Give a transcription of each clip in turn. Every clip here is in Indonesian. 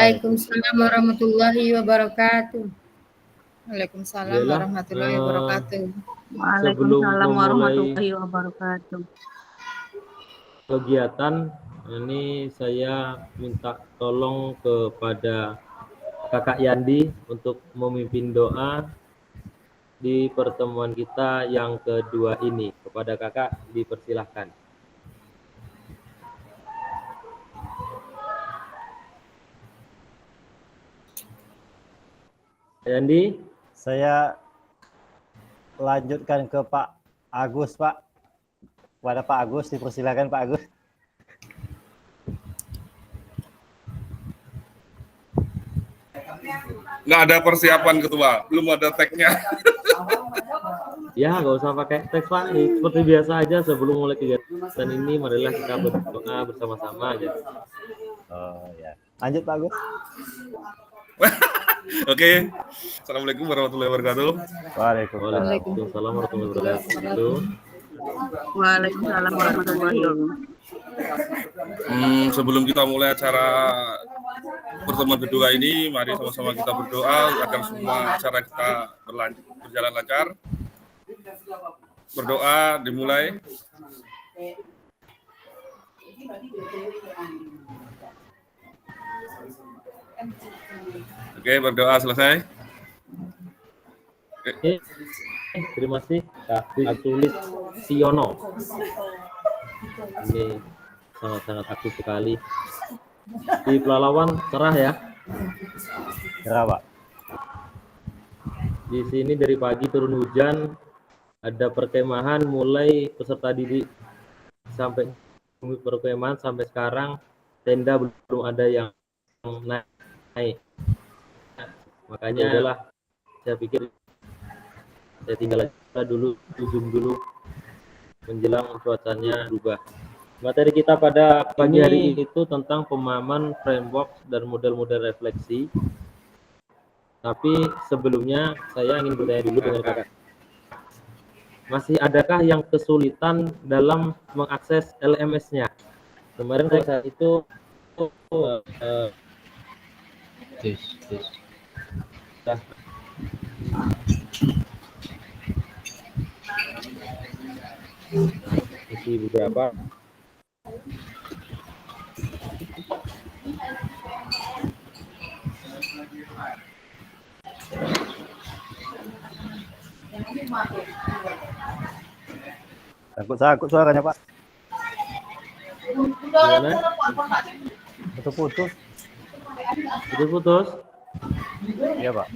Waalaikumsalam warahmatullahi wabarakatuh. Waalaikumsalam Yalah, warahmatullahi wabarakatuh. sebelum Waalaikumsalam memulai warahmatullahi wabarakatuh. kegiatan ini saya minta tolong kepada Kakak Yandi untuk memimpin doa di pertemuan kita yang kedua ini. Kepada Kakak dipersilahkan. Yandi, Saya lanjutkan ke Pak Agus, Pak. Kepada Pak Agus, dipersilakan Pak Agus. Nggak ada persiapan ketua, belum ada tag-nya. ya nggak usah pakai teks Pak. Seperti biasa aja sebelum mulai kegiatan ini, marilah kita berdoa bersama-sama aja. Oh ya, lanjut Pak Agus. Oke. Assalamualaikum warahmatullahi wabarakatuh. Waalaikumsalam. Waalaikumsalam warahmatullahi wabarakatuh. Waalaikumsalam warahmatullahi wabarakatuh. Sebelum kita mulai acara pertemuan kedua ini, mari sama-sama kita berdoa agar semua acara kita berjalan lancar. Berdoa dimulai. Oke, berdoa selesai. Terima kasih Kak Atulis Siono. Ini sangat-sangat aktif sekali. Di Pelalawan cerah ya. Cerah Pak. Di sini dari pagi turun hujan, ada perkemahan mulai peserta didik sampai perkemahan sampai sekarang tenda belum ada yang naik. Makanya adalah saya pikir saya tinggal aja dulu, zoom dulu menjelang cuacanya berubah. Materi kita pada pagi hari ini itu tentang pemahaman framework dan model-model refleksi. Tapi sebelumnya saya ingin bertanya dulu dengan kakak. Masih adakah yang kesulitan dalam mengakses LMS-nya? Kemarin saya itu isi beberapa Takut suaranya Pak. gimana? Putus. Putus. Iya Pak.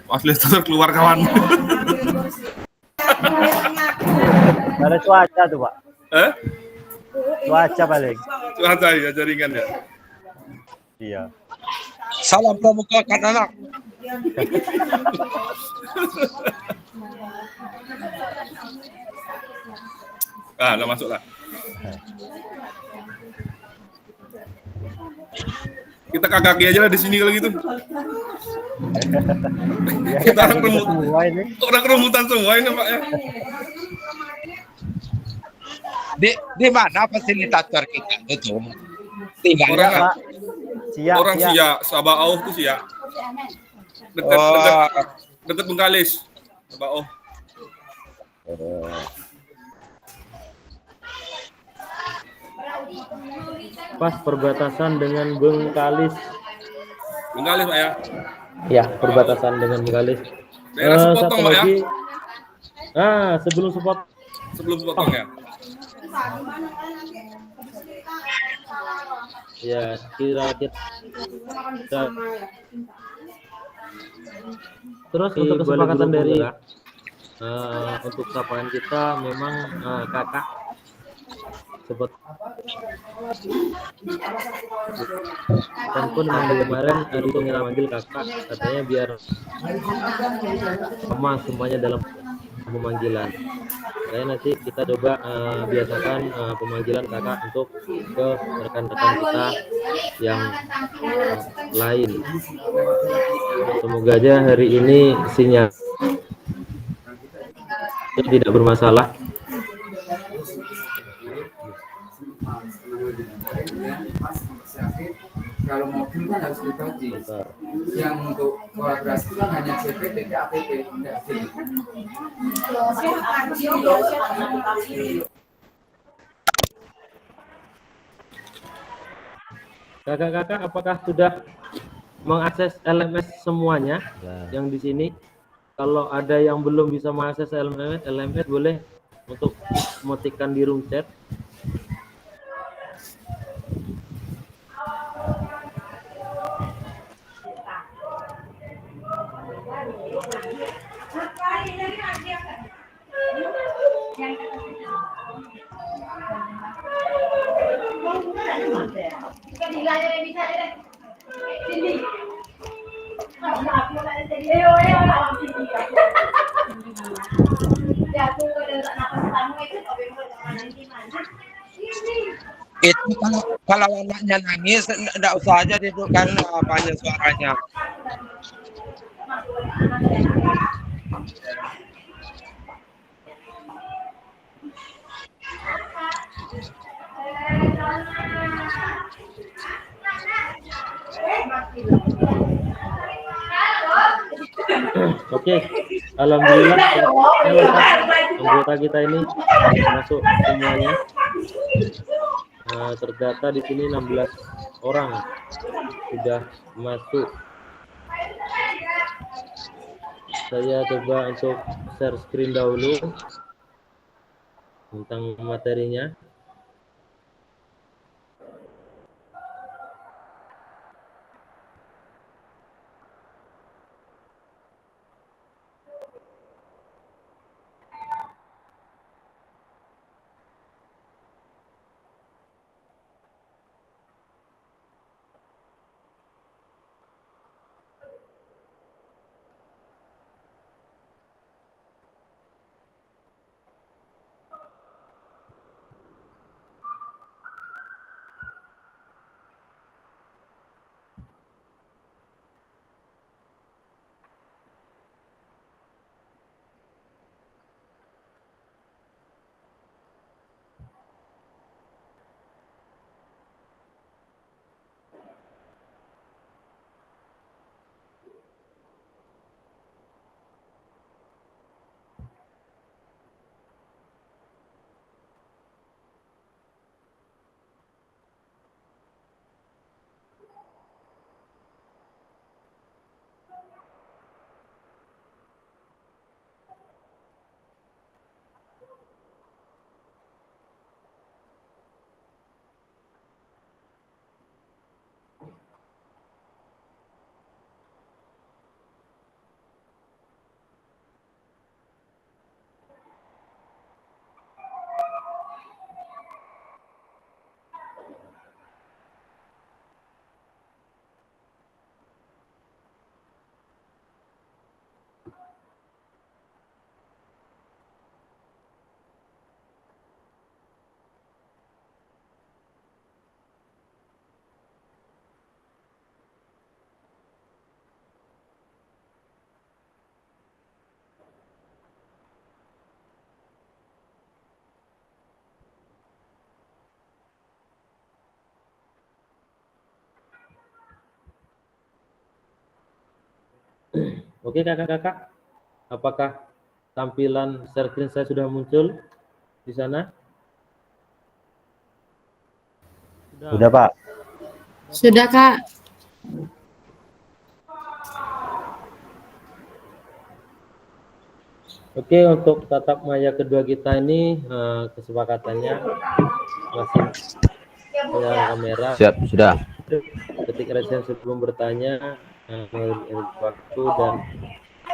Mas Lester keluar kawan. Ada cuaca tuh Pak. Cuaca paling. Cuaca ya, jaringan ya. Iya. Salam pramuka anak. Udah masuk lah. Kita kaki aja lah di sini kalau gitu. Kita orang rebutan semua ini Pak ya. Di mana fasilitator kita itu? Tinggal orang Siak, Sabau itu Siak. Dekat Bengkalis. Sabau. Pas perbatasan dengan Bengkalis. Bengkalis Pak ya? Ya, perbatasan dengan Bengkalis. Daerah Sepotong Pak ya? Sebelum Sepotong. Sebelum Sepotong ya? Ya, kira-kira. Terus untuk kesepakatan dari untuk sapaan kita memang kakak seperti telepon kemarin itu ngira manggil kakak, katanya biar sama semuanya dalam pemanggilan. Makanya nanti kita coba biasakan pemanggilan kakak untuk ke rekan-rekan kita yang lain. Semoga aja hari ini sinyal tidak bermasalah. Kalau mobil kan harus dibagi. Yang untuk kolaborasi kan hanya CPT, APP, tidak D. Kakak-kakak, apakah sudah mengakses LMS semuanya yang di sini? Kalau ada yang belum bisa mengakses LMS boleh untuk mengetikkan di room chat. Itu kalau anaknya nangis, enggak usah aja didudukkan apanya suaranya. Oke, alhamdulillah anggota kita ini masuk semuanya. Terdata di sini 16 orang sudah masuk. Saya coba untuk share screen dahulu tentang materinya. Oke kakak-kakak, apakah tampilan share screen saya sudah muncul di sana? Sudah Pak. Sudah, Kak. Oke, untuk tatap maya kedua kita ini kesepakatannya masih menyala kamera. Siap, sudah. Ketik resen sebelum bertanya, waktu dan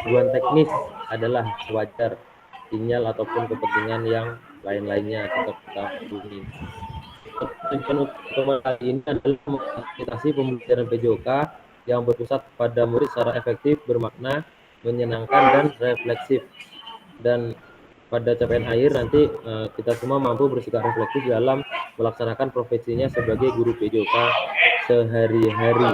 gangguan teknis adalah wajar. Sinyal ataupun kepentingan yang lain-lainnya tetap kita hubungi. tujuan utama kali ini adalah memfasilitasi pembelajaran PJOK yang berpusat pada murid secara efektif, bermakna, menyenangkan, dan refleksif. Dan pada capaian akhir nanti kita semua mampu bersikap reflektif dalam melaksanakan profesinya sebagai guru PJOK sehari-hari.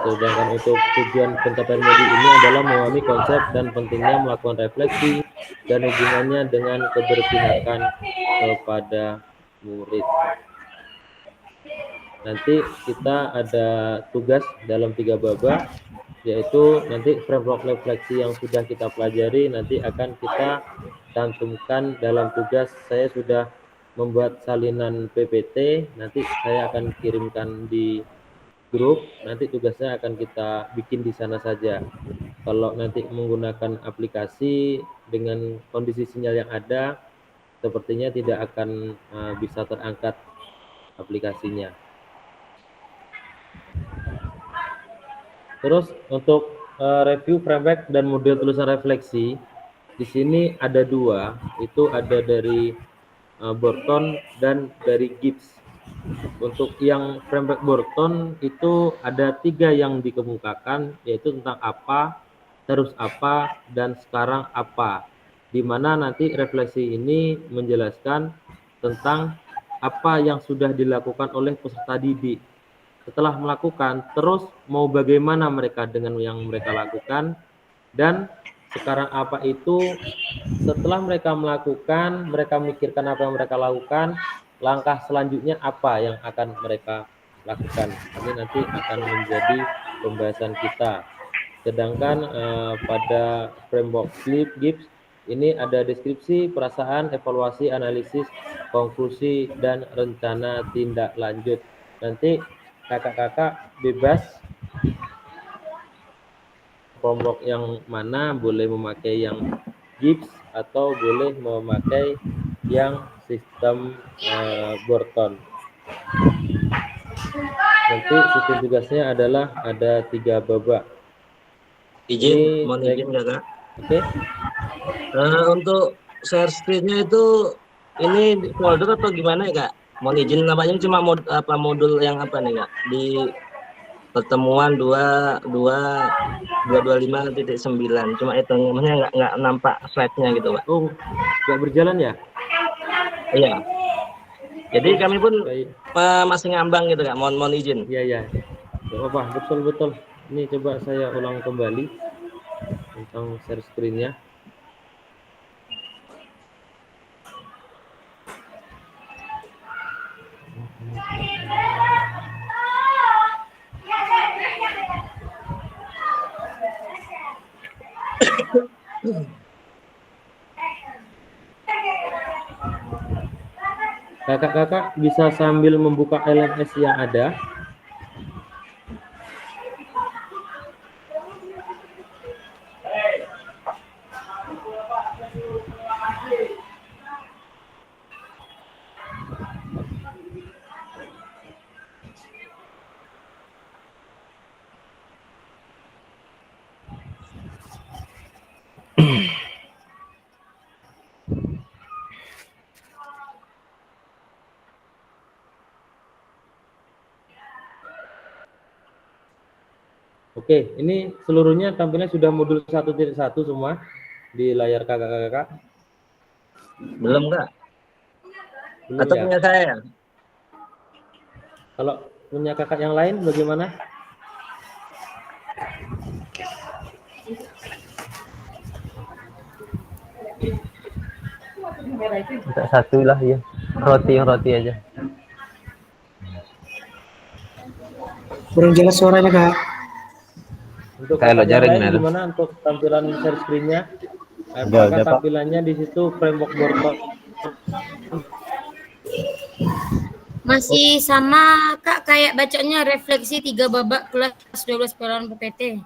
Sedangkan untuk tujuan pencapaian modul ini adalah memahami konsep dan pentingnya melakukan refleksi dan hubungannya dengan keberpihakan kepada murid. Nanti kita ada tugas dalam 3 babak, yaitu nanti framework refleksi yang sudah kita pelajari nanti akan kita cantumkan dalam tugas. Saya sudah membuat salinan PPT, nanti saya akan kirimkan di grup, nanti tugasnya akan kita bikin di sana saja. Kalau nanti menggunakan aplikasi dengan kondisi sinyal yang ada, sepertinya tidak akan bisa terangkat aplikasinya. Terus untuk review framework dan model tulisan refleksi, di sini ada 2, itu ada dari Burton dan dari Gibbs. Untuk yang framework Burton itu ada 3 yang dikemukakan, yaitu tentang apa, terus apa, dan sekarang apa. Di mana nanti refleksi ini menjelaskan tentang apa yang sudah dilakukan oleh peserta didik. Setelah melakukan, terus mau bagaimana mereka dengan yang mereka lakukan, dan sekarang apa itu setelah mereka melakukan, mereka mikirkan apa yang mereka lakukan, langkah selanjutnya apa yang akan mereka lakukan. Ini nanti akan menjadi pembahasan kita. Sedangkan pada framework Gibbs ini ada deskripsi, perasaan, evaluasi, analisis, konklusi, dan rencana tindak lanjut. Nanti kakak-kakak bebas framework yang mana, boleh memakai yang Gibbs atau boleh memakai yang sistem Burton. Nanti sistem tugasnya adalah ada 3 babak. Izin, mohon izin kakak. Oke. Untuk share screen-nya itu ini di folder atau gimana ya kak? Mohon izin, namanya cuma modul yang apa nih kak? Di pertemuan 225.9, cuma itu namanya nggak nampak slide-nya gitu pak. Oh, nggak berjalan ya? Iya. Jadi kami pun masih ngambang gitu kak. Mohon izin. Iya. Apa? Betul. Ini coba saya ulang kembali tentang share screen-nya. Kakak-kakak bisa sambil membuka LMS yang ada. Oke, ini seluruhnya tampilnya sudah modul 1.1 semua di layar kakak-kakak. Belum kak? Belum Atau ya? punya saya? Kalau punya kakak yang lain bagaimana? Minta 1 lah ya. Roti aja. Kurang jelas suaranya kak. Untuk Kalau jaring lain gimana untuk tampilan share screen-nya? Apakah tampilannya di situ framework Burton? Masih sama kak, kayak bacanya refleksi 3 babak kelas 12 pelajaran PPT.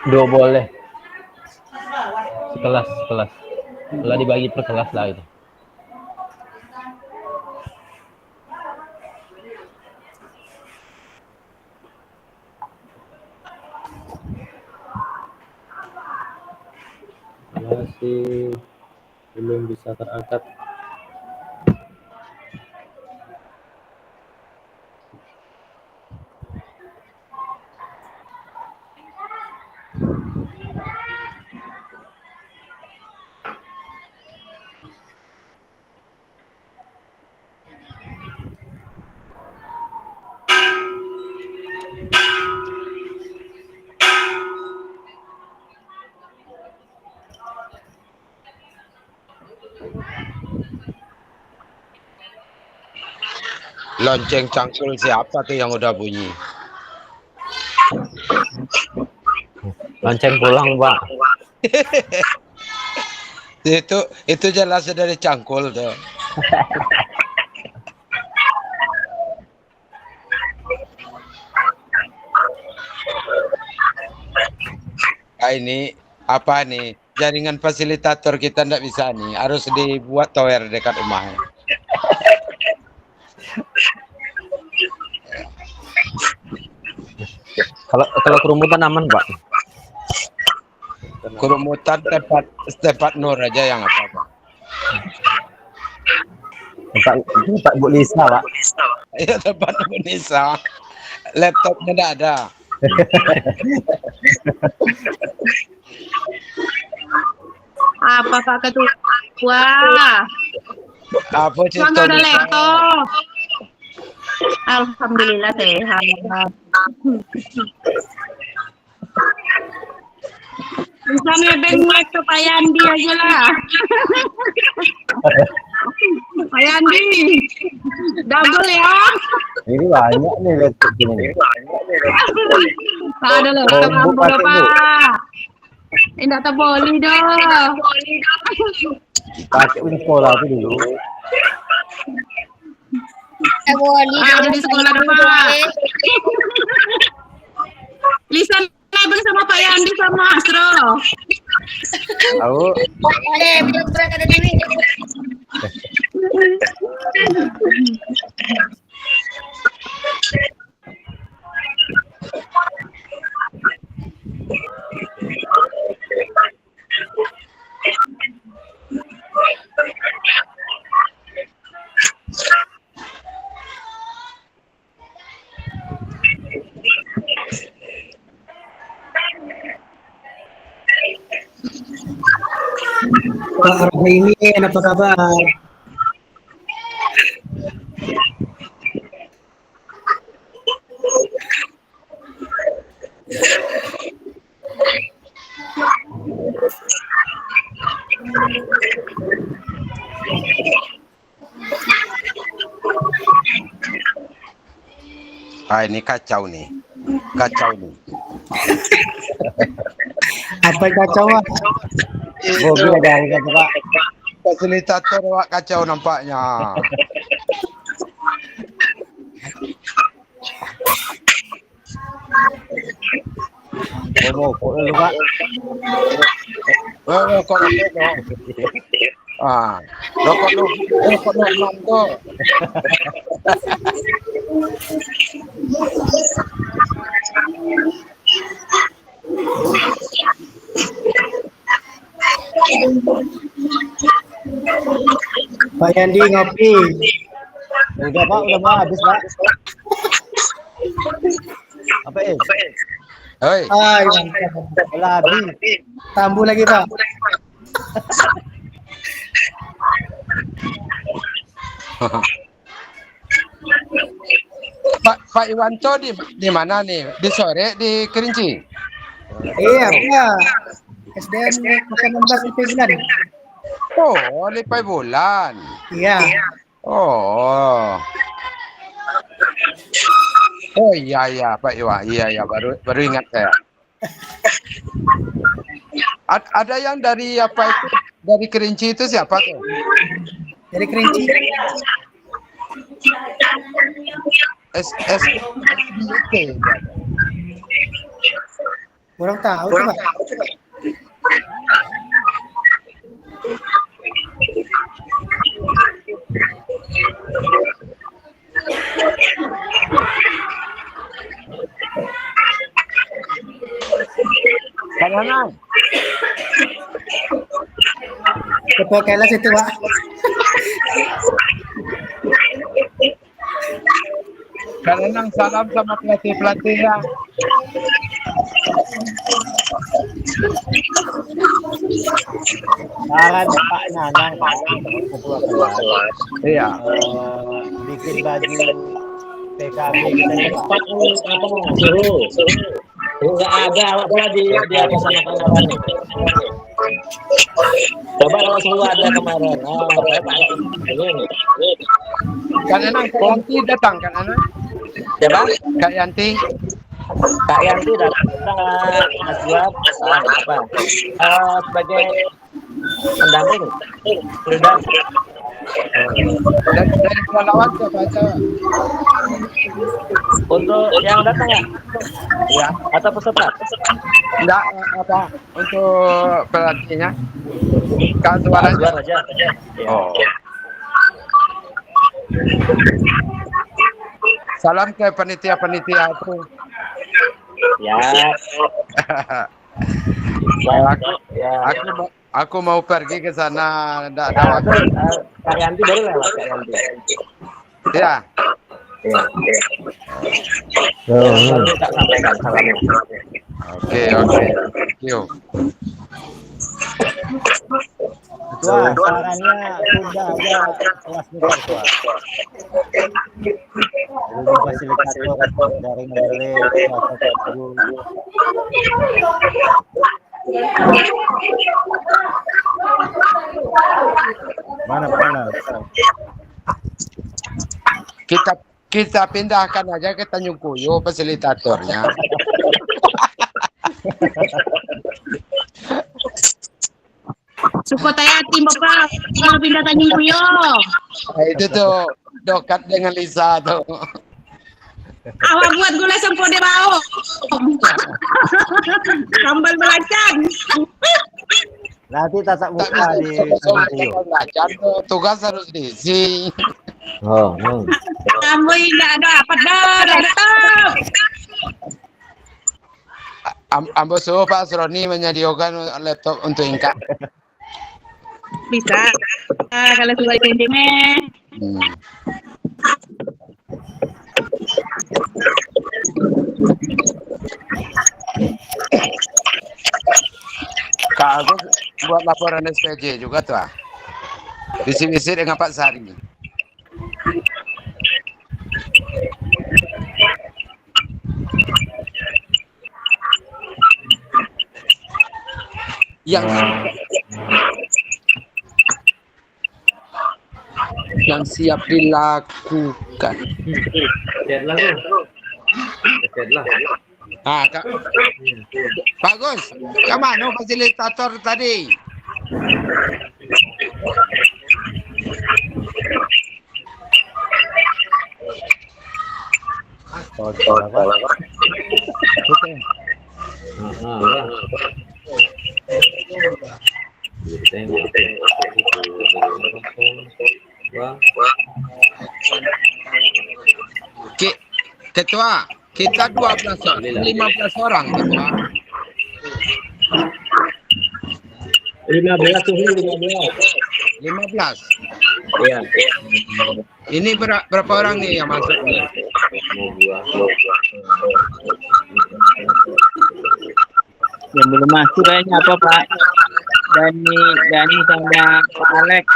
Dua boleh. Sekelas. Lah dibagi per kelas lah itu. Masih belum bisa terangkat. Lonceng cangkul siapa tuh yang udah bunyi? Lonceng pulang, Pak. itu jelas dari cangkul tuh. Ini apa nih? Jaringan fasilitator kita nggak bisa nih, harus dibuat tower dekat rumahnya. Kalau kerumutan aman, Pak. Kerumutan tempat Nur aja yang apa-apa. Tempat Bu Lisa, Pak. Iya, tempat Bu Lisa. Laptopnya enggak ada. Apa Pak Ketua? Apa Cuma nggak ada laptop. Alhamdulillah sehat. Bisa nebeng laptop Pak Yandi aja lah. Pak Yandi, double ya. Ini banyak nih laptop ini. Ada laptop kamu Pak. Tidak boleh dong. Pakai di sekolah itu dulu. Ada di sekolah Pak. Lisan nebeng sama Pak Yandi sama Astro. Tahu. Video berangkat dari ini. Pak Rahaimin, apa kabar? Ini kacau nih. Apa kacau, Pak? Mobil ada harga tuh, Pak. Fasilitator Pak kacau nampaknya. Kok lu, Pak? Rokok lu mantap. Pak Yandi ngopi. Udah, Pak, udah mau habis, Pak. Apa ini? Hei. Habis. Tambu lagi, Pak. Pak Iwanto di mana nih? Di Sore di Kerinci? Iya, Pak. SDN makan 16 sampai bulan. Oh, Lipai Bulan. Iya. Oh. Oh iya Pak Iwan. Iya baru ingat saya. Ada yang dari apa itu? Dari Kerinci itu siapa tuh? Dari Kerinci. Kurang tahu tuh, Pak. Kanan. Ketua kelas itu, Pak. Kanan salam sama pelatih-pelatih ya. Saran Pak Nanang, Pak, ketua kelas. Iya. Bikin baju PKB kita ini, Pak. Pak suruh. Enggak ada awak di atas sana kemarin. Coba kalau semua ada kemarin. Ini. Kanan Kak Yanti datang kan Anak? Coba Kak Yanti. Kak Yanti datang Mas Buat apa? Sebagai pendamping. Sudah. Dari lawan siapa aja? Untuk yang datang ya? Ya. Atau peserta? Enggak apa untuk pelatihnya? Kak Suara aja. Oh. Salam ke panitia-panitia itu. Ya. Aku mau pergi ke sana, enggak ada waktu. Kak Yanti baru lewat Kak Yanti. Ya. Tak sampaikan salamnya. Oke. Thank you. Ketua, sarannya tunda aja kelas kita, Ketua. Belum fasilitator dari Majelis atau mana? Kita pindahkan aja ke Tanjung Kuyu fasilitatornya. Sukota yatim Bapak kalau pindah Tanjung Priok. Itu tuh dekat dengan Lisa tuh. Awak buat gula sempurna bau. Sambal belacan. Nanti tatap muka di belacan tugas harus diisi. Kamu tidak ada apa laptop. Ambo suruh Pak Sroni menyediakan laptop untuk Inka. Bisa. Kalau sudah pinjamnya. Kak Agus buat laporan SPJ juga tuh. Visi-visi dengan Pak Sari. Yang siap dilakukan. Kak. Bagus. Kemana fasilitator tadi? Ketua, kita 12 orang, 15 orang, Ketua. 15. Iya. Ini berapa orang nih yang masuk? Yang belum masuk kayaknya apa Pak? Dani sama Pak Alex.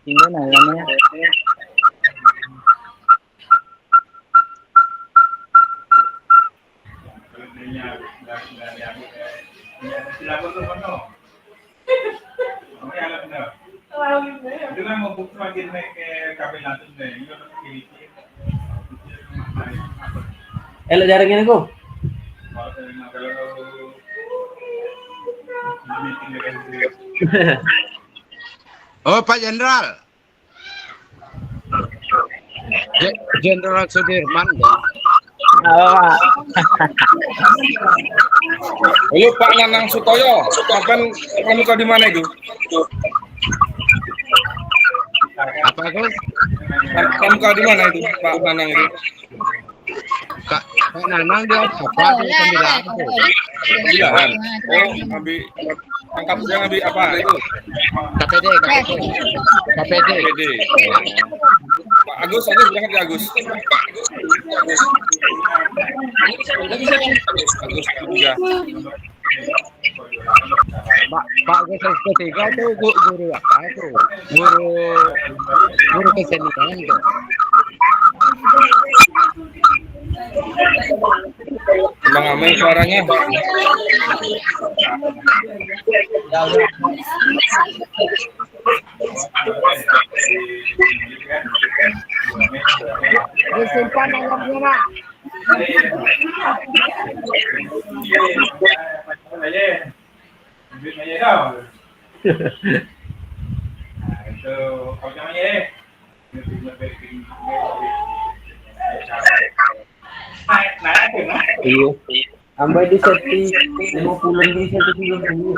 Gimana namanya? Elok jaringin aku. Oh, Pak Jenderal. Jenderal Sudirman. Halo Pak Nanang Sutoyo, kapan pramuka di mana itu? Apa Gus? Pramuka di mana itu Pak Nanang itu? Kak Nanang dia apa? Dia sembilan. Sembilan. Oh, ambil angkatnya ambil apa itu? KPD. KPD. Pak Agus berangkat ya Agus? Agus juga. Pak Agus ketiga itu guru apa itu? Guru kesenian itu. Bang Amel suaranya. Disimpan nomornya. Iya. Sampai di setting 50 di setting 30.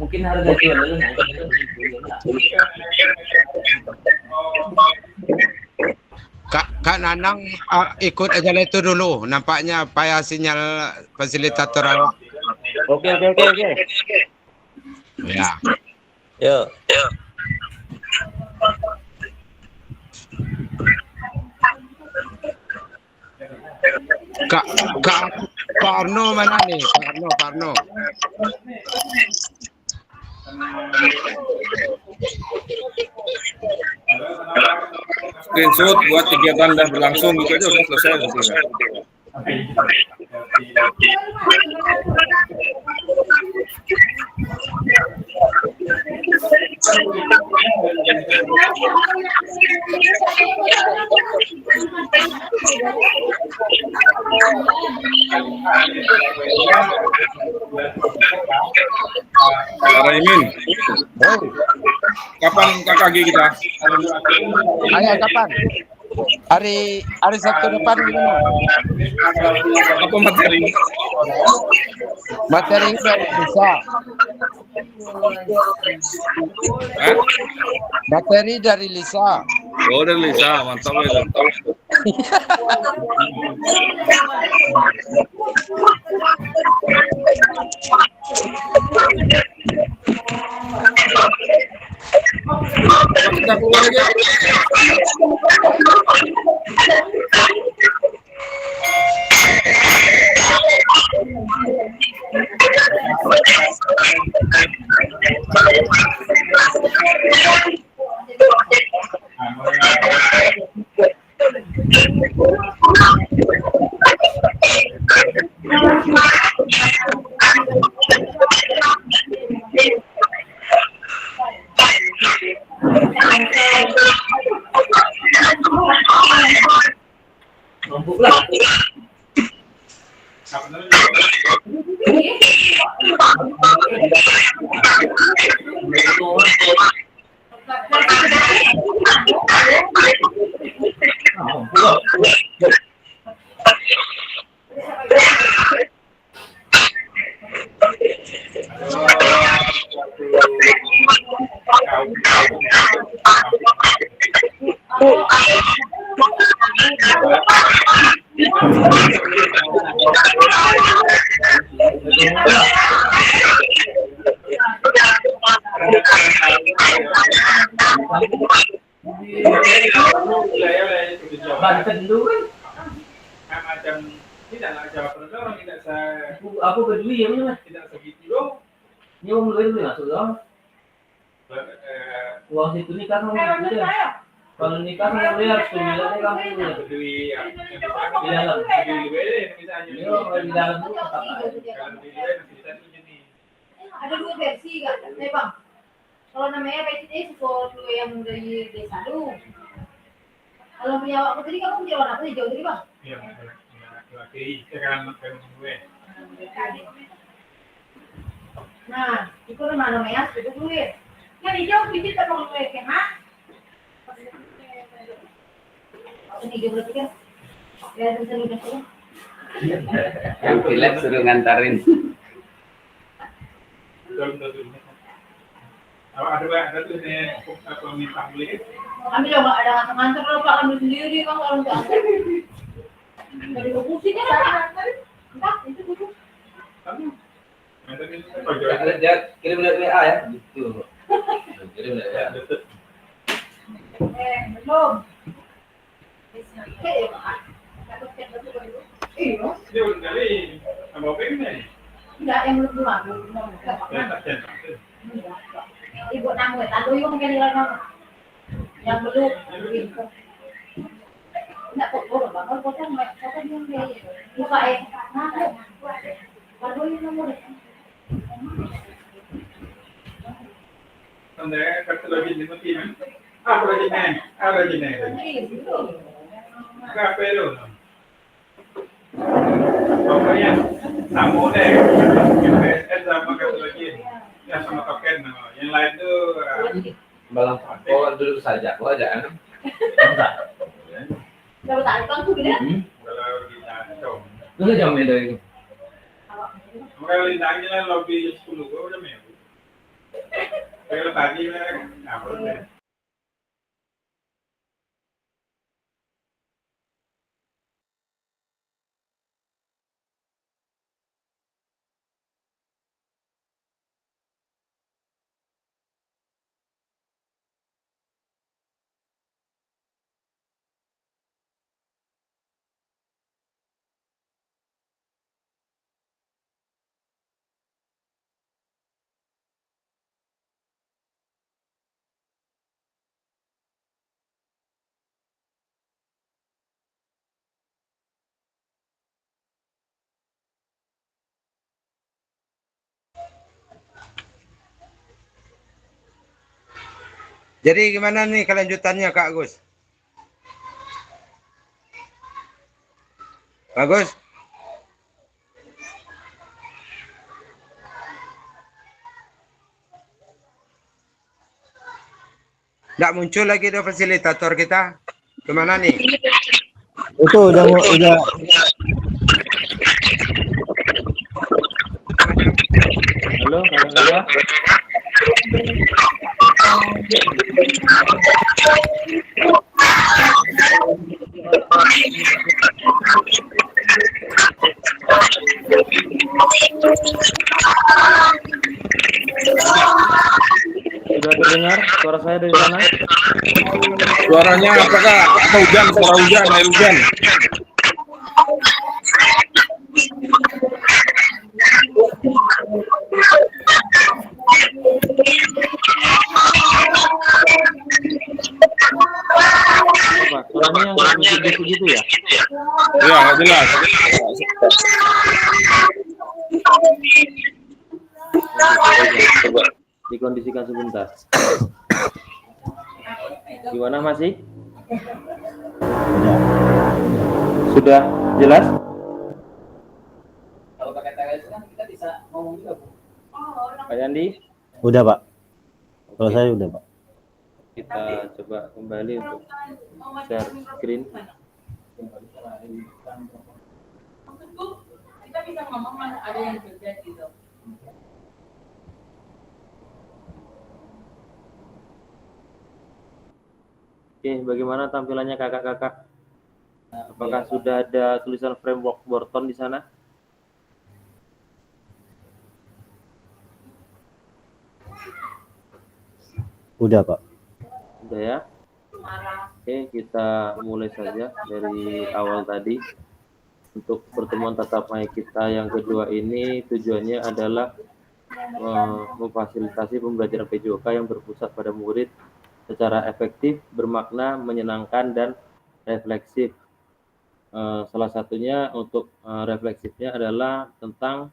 Mungkin harga jualnya Kak Nanang ikut aja itu dulu. Nampaknya payah sinyal fasilitator awak. Oke. Ya. Yuk. Kak Parno mana nih? Parno. Screenshot buat kegiatan dah berlangsung gitu aja udah selesai gitu. Raimin, kapan KKG kita? Ayo kapan? Hari Sabtu depan gimana? Apa materi? Materi bisa. Materi dari Lisa. Oh, dari Lisa, mantap itu. Kita keluar aja. Banten dulu kan macam tidak jawab orang tidak saya aku kedua ya mas tidak segitu dong ini om dulu masuk dong uang situ nikah kamu kalau nikah kamu harus pemilihannya kamu punya kedua di dalam di dalam itu ada dua versi kan bang kalau namanya PCD sesuatu yang dari desa dulu. Kalau punya waktu tadi kamu punya warna apa sih jauh tadi bang? Iya, laki sekarang gue. Nah, itu namanya itu duit. Kan hijau biji tak mau duit kan? Ha? Ini dia berarti kan? Ya, bisa kan? Yang pilek suruh ngantarin. Ada tuh nih apa minta beli. Ambil dong, ada ngantar kalau Pak ambil sendiri kan kalau nggak ada. Dari pusing kan? Entah, itu dulu. Dia kirim lewat WA ya, gitu. Kirim lewat WA. Belum. Iya. Dia udah kali sama pengen. Enggak, yang belum Ibu namu, tadu yung kanilang yang belum. Enggak kok, bakal potong yung buka nah, tadu yung namu. Sandai kartu lagi di mati kan? Apa lagi nih? Kape lo. Pokoknya samu deh. PSN sama kartu lagi. Ya sama token. Yang lain tuh Balang Pako duduk saja, kok aja kan? Kalau tak ada tuh gini. kalau kita coba. Itu jam itu. Kalau lintangnya lobby 10 gua udah mau. Kalau tadi apa udah. Jadi gimana nih kelanjutannya Kak Agus? Bagus? Nggak muncul lagi do fasilitator kita? Kemana nih? Itu udah. Halo, kawan-kawan. Sudah terdengar suara saya dari sana? Suaranya apakah apa hujan? Suara hujan, air hujan. Apa? Suaranya yang bisik-bisik gitu ya? Ya, nggak jelas. Coba dikondisikan sebentar. Gimana masih? Sudah jelas? Kalau pakai TLS kan kita bisa ngomong juga, Bu. Pak Yandi? Udah Pak. Kalau saya udah Pak. Kita coba kembali untuk share screen. Kita bisa ngomong mana ada yang kerja gitu. Oke, bagaimana tampilannya kakak-kakak? Apakah sudah ada tulisan framework Borton di sana? Udah Pak. Udah ya? Oke, kita mulai saja dari awal tadi. Untuk pertemuan tatap muka kita yang kedua ini tujuannya adalah memfasilitasi pembelajaran PJOK yang berpusat pada murid secara efektif, bermakna, menyenangkan, dan refleksif. Salah satunya untuk refleksifnya adalah tentang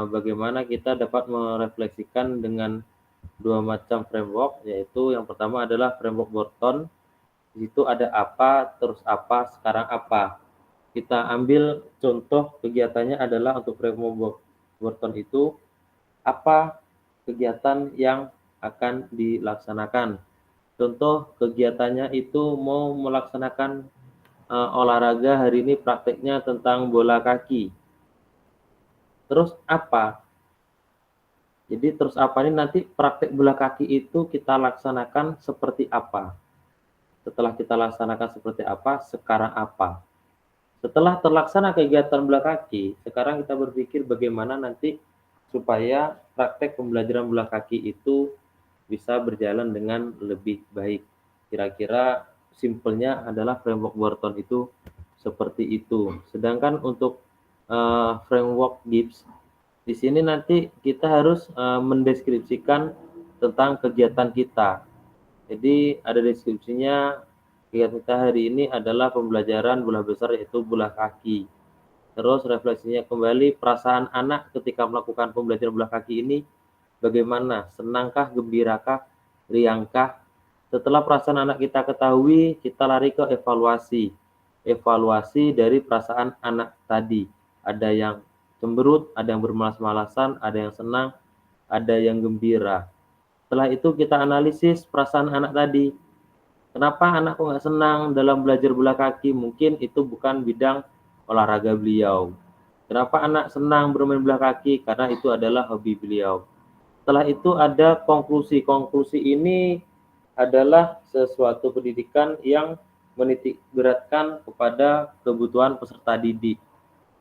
bagaimana kita dapat merefleksikan dengan dua macam framework, yaitu yang pertama adalah framework Borton. Di situ ada apa, terus apa, sekarang apa. Kita ambil contoh kegiatannya adalah untuk framework Borton itu apa kegiatan yang akan dilaksanakan. Contoh kegiatannya itu mau melaksanakan olahraga hari ini prakteknya tentang bola kaki. Terus apa? Jadi terus apa ini nanti praktek bola kaki itu kita laksanakan seperti apa? Setelah kita laksanakan seperti apa, sekarang apa? Setelah terlaksana kegiatan bola kaki, sekarang kita berpikir bagaimana nanti supaya praktek pembelajaran bola kaki itu bisa berjalan dengan lebih baik. Kira-kira simpelnya adalah framework Wharton itu seperti itu. Sedangkan untuk framework Gibbs, di sini nanti kita harus mendeskripsikan tentang kegiatan kita. Jadi ada deskripsinya, kegiatan kita hari ini adalah pembelajaran bola besar yaitu bola kaki. Terus refleksinya kembali, perasaan anak ketika melakukan pembelajaran bola kaki ini bagaimana? Senangkah, gembirakah, riangkah? Setelah perasaan anak kita ketahui, kita lari ke evaluasi. Evaluasi dari perasaan anak tadi. Ada yang cemberut, ada yang bermalas-malasan, ada yang senang, ada yang gembira. Setelah itu kita analisis perasaan anak tadi. Kenapa anak kok nggak senang dalam belajar bola kaki? Mungkin itu bukan bidang olahraga beliau. Kenapa anak senang bermain bola kaki? Karena itu adalah hobi beliau. Setelah itu ada konklusi. Konklusi ini adalah sesuatu pendidikan yang menitik beratkan kepada kebutuhan peserta didik.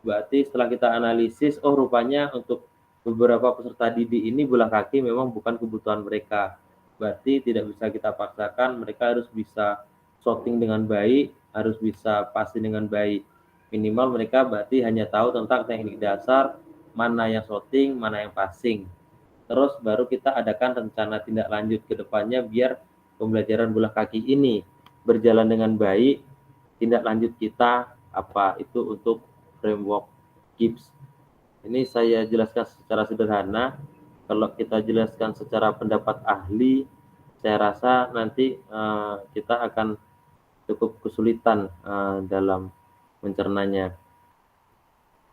Berarti setelah kita analisis, oh rupanya untuk beberapa peserta didik ini bola kaki memang bukan kebutuhan mereka. Berarti tidak bisa kita paksakan, mereka harus bisa shooting dengan baik, harus bisa passing dengan baik. Minimal mereka berarti hanya tahu tentang teknik dasar, mana yang shooting, mana yang passing. Terus baru kita adakan rencana tindak lanjut ke depannya biar pembelajaran bola kaki ini berjalan dengan baik. Tindak lanjut kita apa itu untuk framework Gibbs. Ini saya jelaskan secara sederhana. Kalau kita jelaskan secara pendapat ahli, saya rasa nanti kita akan cukup kesulitan dalam mencernanya.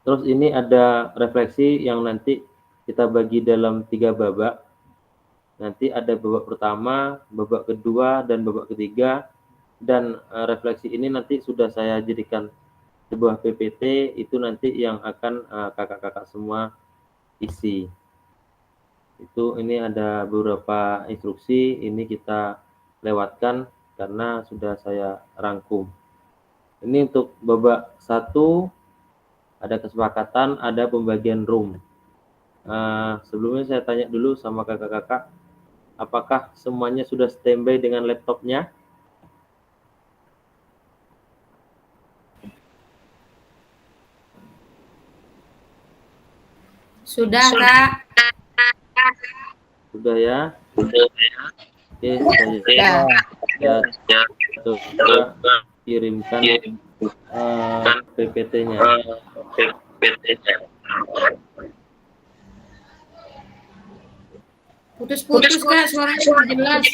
Terus ini ada refleksi yang nanti kita bagi dalam 3 babak. Nanti ada babak pertama, babak kedua, dan babak ketiga. Dan refleksi ini nanti sudah saya jadikan sebuah PPT, itu nanti yang akan kakak-kakak semua isi. Itu ini ada beberapa instruksi, ini kita lewatkan karena sudah saya rangkum. Ini untuk babak 1, ada kesepakatan, ada pembagian room. Sebelumnya saya tanya dulu sama kakak-kakak, apakah semuanya sudah standby dengan laptopnya? Sudah, Kak. Sudah ya? Oke, saya coba kirimkan PPT-nya. Putus-putus, Kak, suaranya sudah jelas.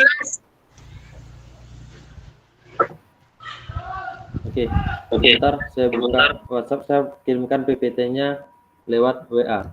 Oke, sebentar saya buka WhatsApp, saya kirimkan PPT-nya lewat WA.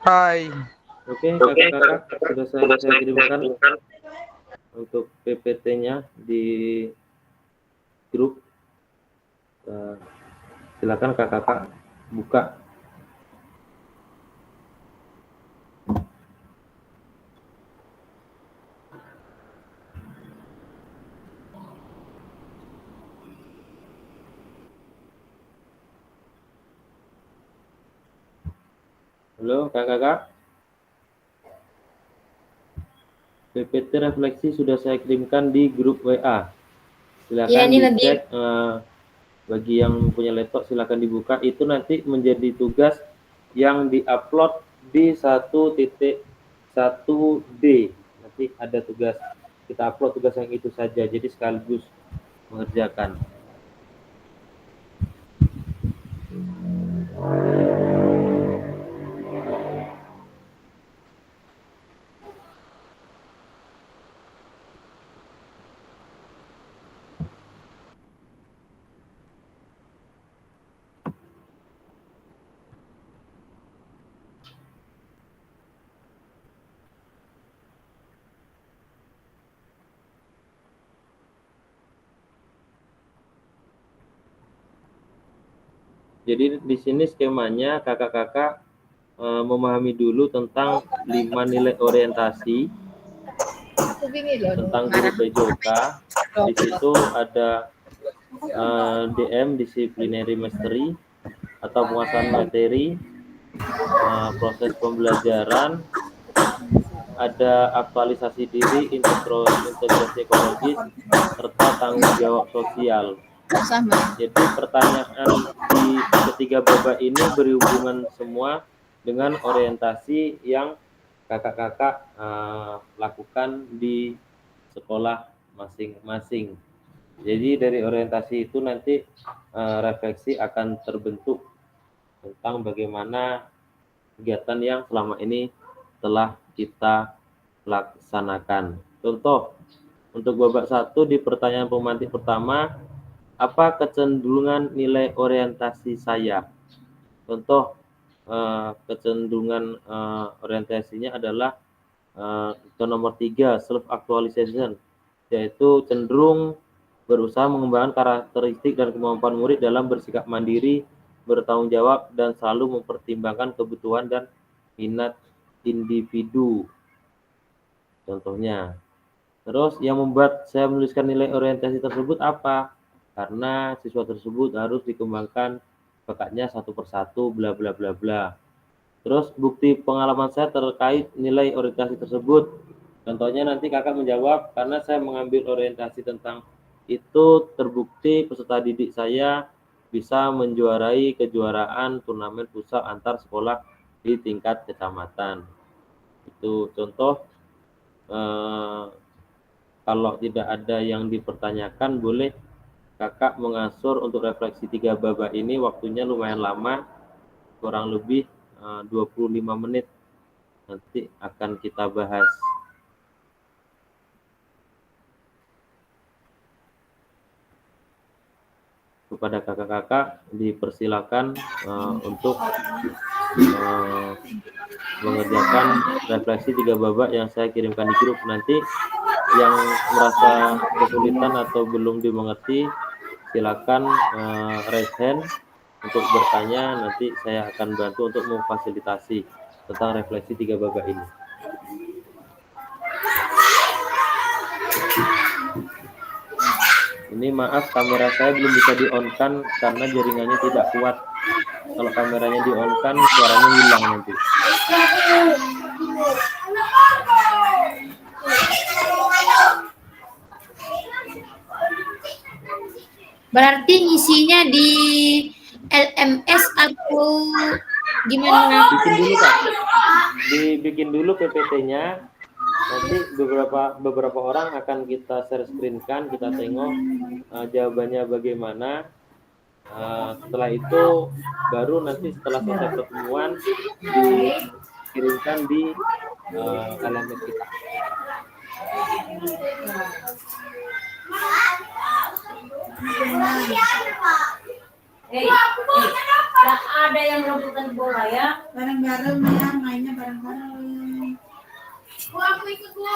Hai. Oke, kakak-kakak sudah saya kirimkan untuk PPT-nya di grup. Silakan kakak-kakak buka. Halo kakak-kakak. PPT refleksi sudah saya kirimkan di grup WA. Silakan Ya, ini dicek. Bagi yang punya laptop silakan dibuka. Itu nanti menjadi tugas yang diupload di 1.1D. Nanti ada tugas, kita upload tugas yang itu saja. Jadi sekaligus mengerjakan. Jadi di sini skemanya kakak-kakak memahami dulu tentang 5 nilai orientasi tentang guru PJOK. Di situ ada DM disciplinary mastery atau penguasaan materi, proses pembelajaran, ada aktualisasi diri, integrasi ekologis, serta tanggung jawab sosial. Jadi pertanyaan di ketiga babak ini berhubungan semua dengan orientasi yang kakak-kakak lakukan di sekolah masing-masing. Jadi dari orientasi itu nanti refleksi akan terbentuk tentang bagaimana kegiatan yang selama ini telah kita laksanakan. Contoh, untuk babak 1 di pertanyaan pemantik pertama, apa kecenderungan nilai orientasi saya? Contoh, kecenderungan orientasinya adalah itu nomor 3, self actualization, yaitu cenderung berusaha mengembangkan karakteristik dan kemampuan murid dalam bersikap mandiri, bertanggung jawab, dan selalu mempertimbangkan kebutuhan dan minat individu. Contohnya. Terus yang membuat saya menuliskan nilai orientasi tersebut apa? Karena siswa tersebut harus dikembangkan bakatnya satu persatu, bla bla bla bla. Terus bukti pengalaman saya terkait nilai orientasi tersebut. Contohnya nanti kakak menjawab, karena saya mengambil orientasi tentang itu, terbukti peserta didik saya bisa menjuarai kejuaraan turnamen futsal antar sekolah di tingkat kecamatan. Itu contoh. Kalau tidak ada yang dipertanyakan, boleh kakak mengasur untuk refleksi 3 babak ini. Waktunya lumayan lama, kurang lebih 25 menit nanti akan kita bahas. Kepada kakak-kakak dipersilakan untuk mengerjakan refleksi 3 babak yang saya kirimkan di grup. Nanti yang merasa kesulitan atau belum dimengerti, silakan raise hand untuk bertanya. Nanti saya akan bantu untuk memfasilitasi tentang refleksi 3 babak ini. Ini maaf, kamera saya belum bisa di-on-kan karena jaringannya tidak kuat. Kalau kameranya di-on-kan, suaranya hilang nanti. Berarti ngisinya di LMS atau gimana? Bikin dulu Kak. Dibikin dulu PPT-nya. Nanti beberapa orang akan kita share screen-kan, kita tengok jawabannya bagaimana. Setelah itu baru nanti setelah selesai pertemuan dikirimkan di LMS kita. Nggak ada yang rebutan bola ya. Bareng-bareng ya, mainnya bareng-bareng. Aku ikut, Bu.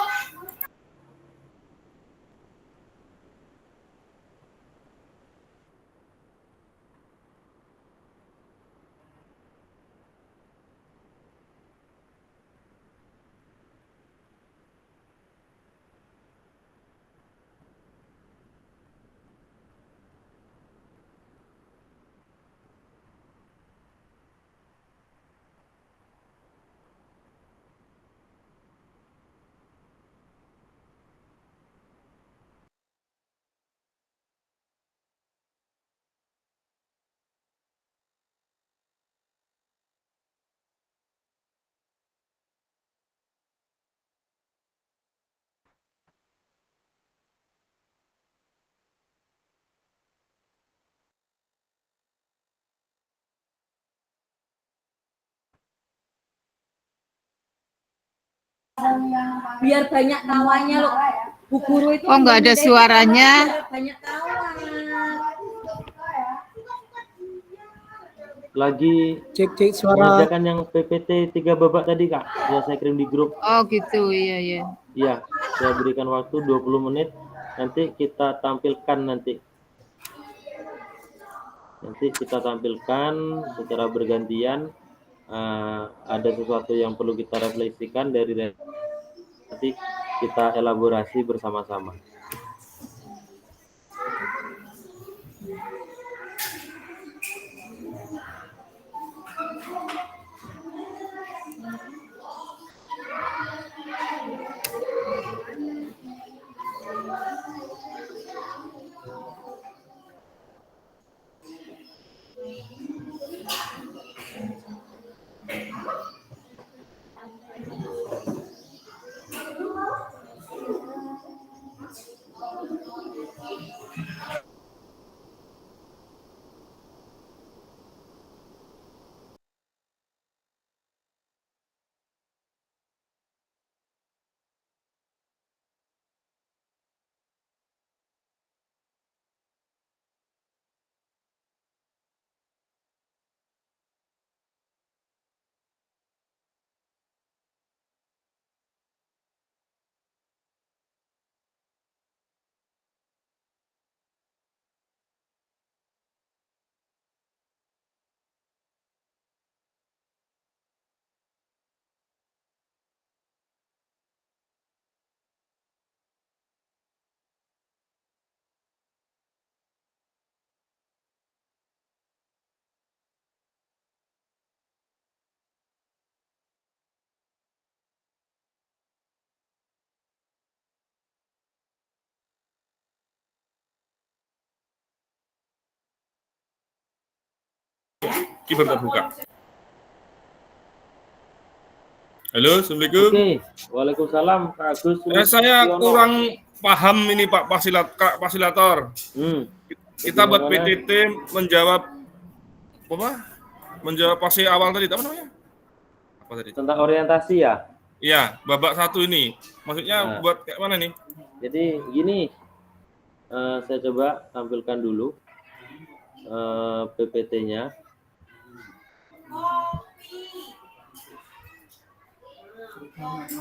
Biar banyak tawanya loh. Bu Guru itu Oh, nggak ada suaranya. Banyak tawa. Lagi Cek suara. mengerjakan yang PPT 3 babak tadi Kak, yang saya kirim di grup. Oh gitu, iya. Iya, saya berikan waktu 20 menit. Nanti kita tampilkan nanti. Nanti kita tampilkan secara bergantian. Ada sesuatu yang perlu kita refleksikan dari nanti kita elaborasi bersama-sama. Keyboard terbuka. Halo, Assalamualaikum. Oke, Waalaikumsalam Kak Agus. Saya kurang paham ini Pak Kak Fasilitator. Kita buat PTT menjawab apa? Menjawab fase awal tadi, apa namanya? Apa tadi? Tentang orientasi ya? Iya, babak 1 ini. Maksudnya buat kayak mana nih? Jadi gini, saya coba tampilkan dulu PPT-nya.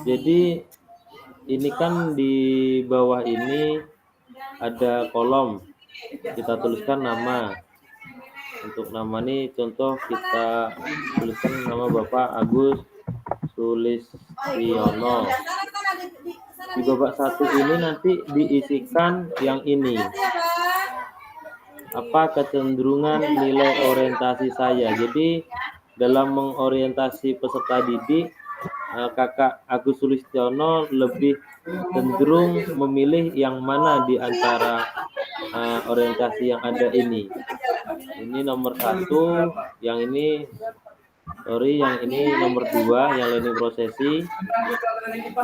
Jadi ini kan di bawah ini ada kolom, kita tuliskan nama. Untuk nama ini contoh kita tuliskan nama Bapak Agus Sulistiono. Di babak 1 ini nanti diisikan yang ini. Apa kecenderungan nilai orientasi saya? Jadi dalam mengorientasi peserta didik, Kakak Agus Sulistiono lebih cenderung memilih yang mana di antara orientasi yang ada ini. Ini nomor 1, yang ini yang ini nomor 2, yang learning prosesi.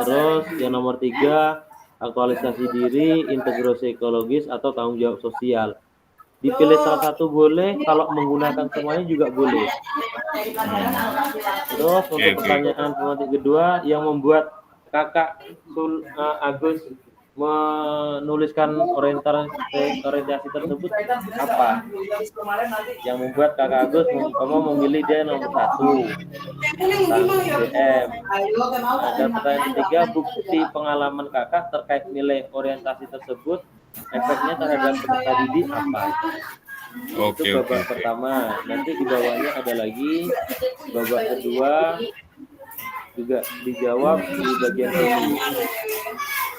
Terus yang nomor 3, aktualisasi diri, integrasi ekologis atau tanggung jawab sosial. Dipilih salah satu boleh, kalau menggunakan semuanya juga boleh. Terus untuk pertanyaan pematik kedua, yang membuat Kakak Agus menuliskan orientasi tersebut apa yang membuat Kakak Agus memilih dia nomor 1 tentang SDM. Ada pertanyaan ketiga, bukti pengalaman Kakak terkait nilai orientasi tersebut efeknya terhadap peserta didik apa? Itu babak pertama. Nanti di bawahnya ada lagi babak kedua juga dijawab di bagian ini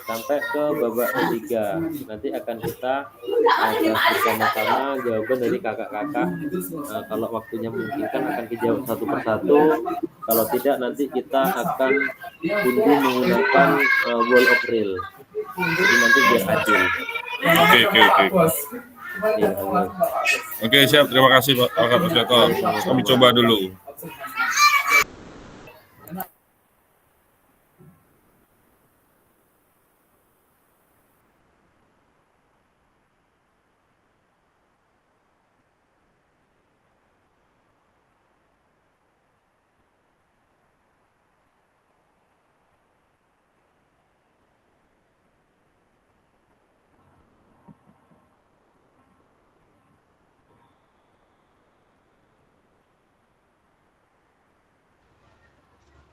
sampai ke babak ketiga. Nanti akan kita bahas bersama-sama jawaban dari kakak-kakak. Kalau waktunya memungkinkan akan dijawab satu persatu. Kalau tidak nanti kita akan undi menggunakan wall of real. Jadi nanti biar adil. Oke, siap. Terima kasih Pak Fasilitator. Kami coba dulu.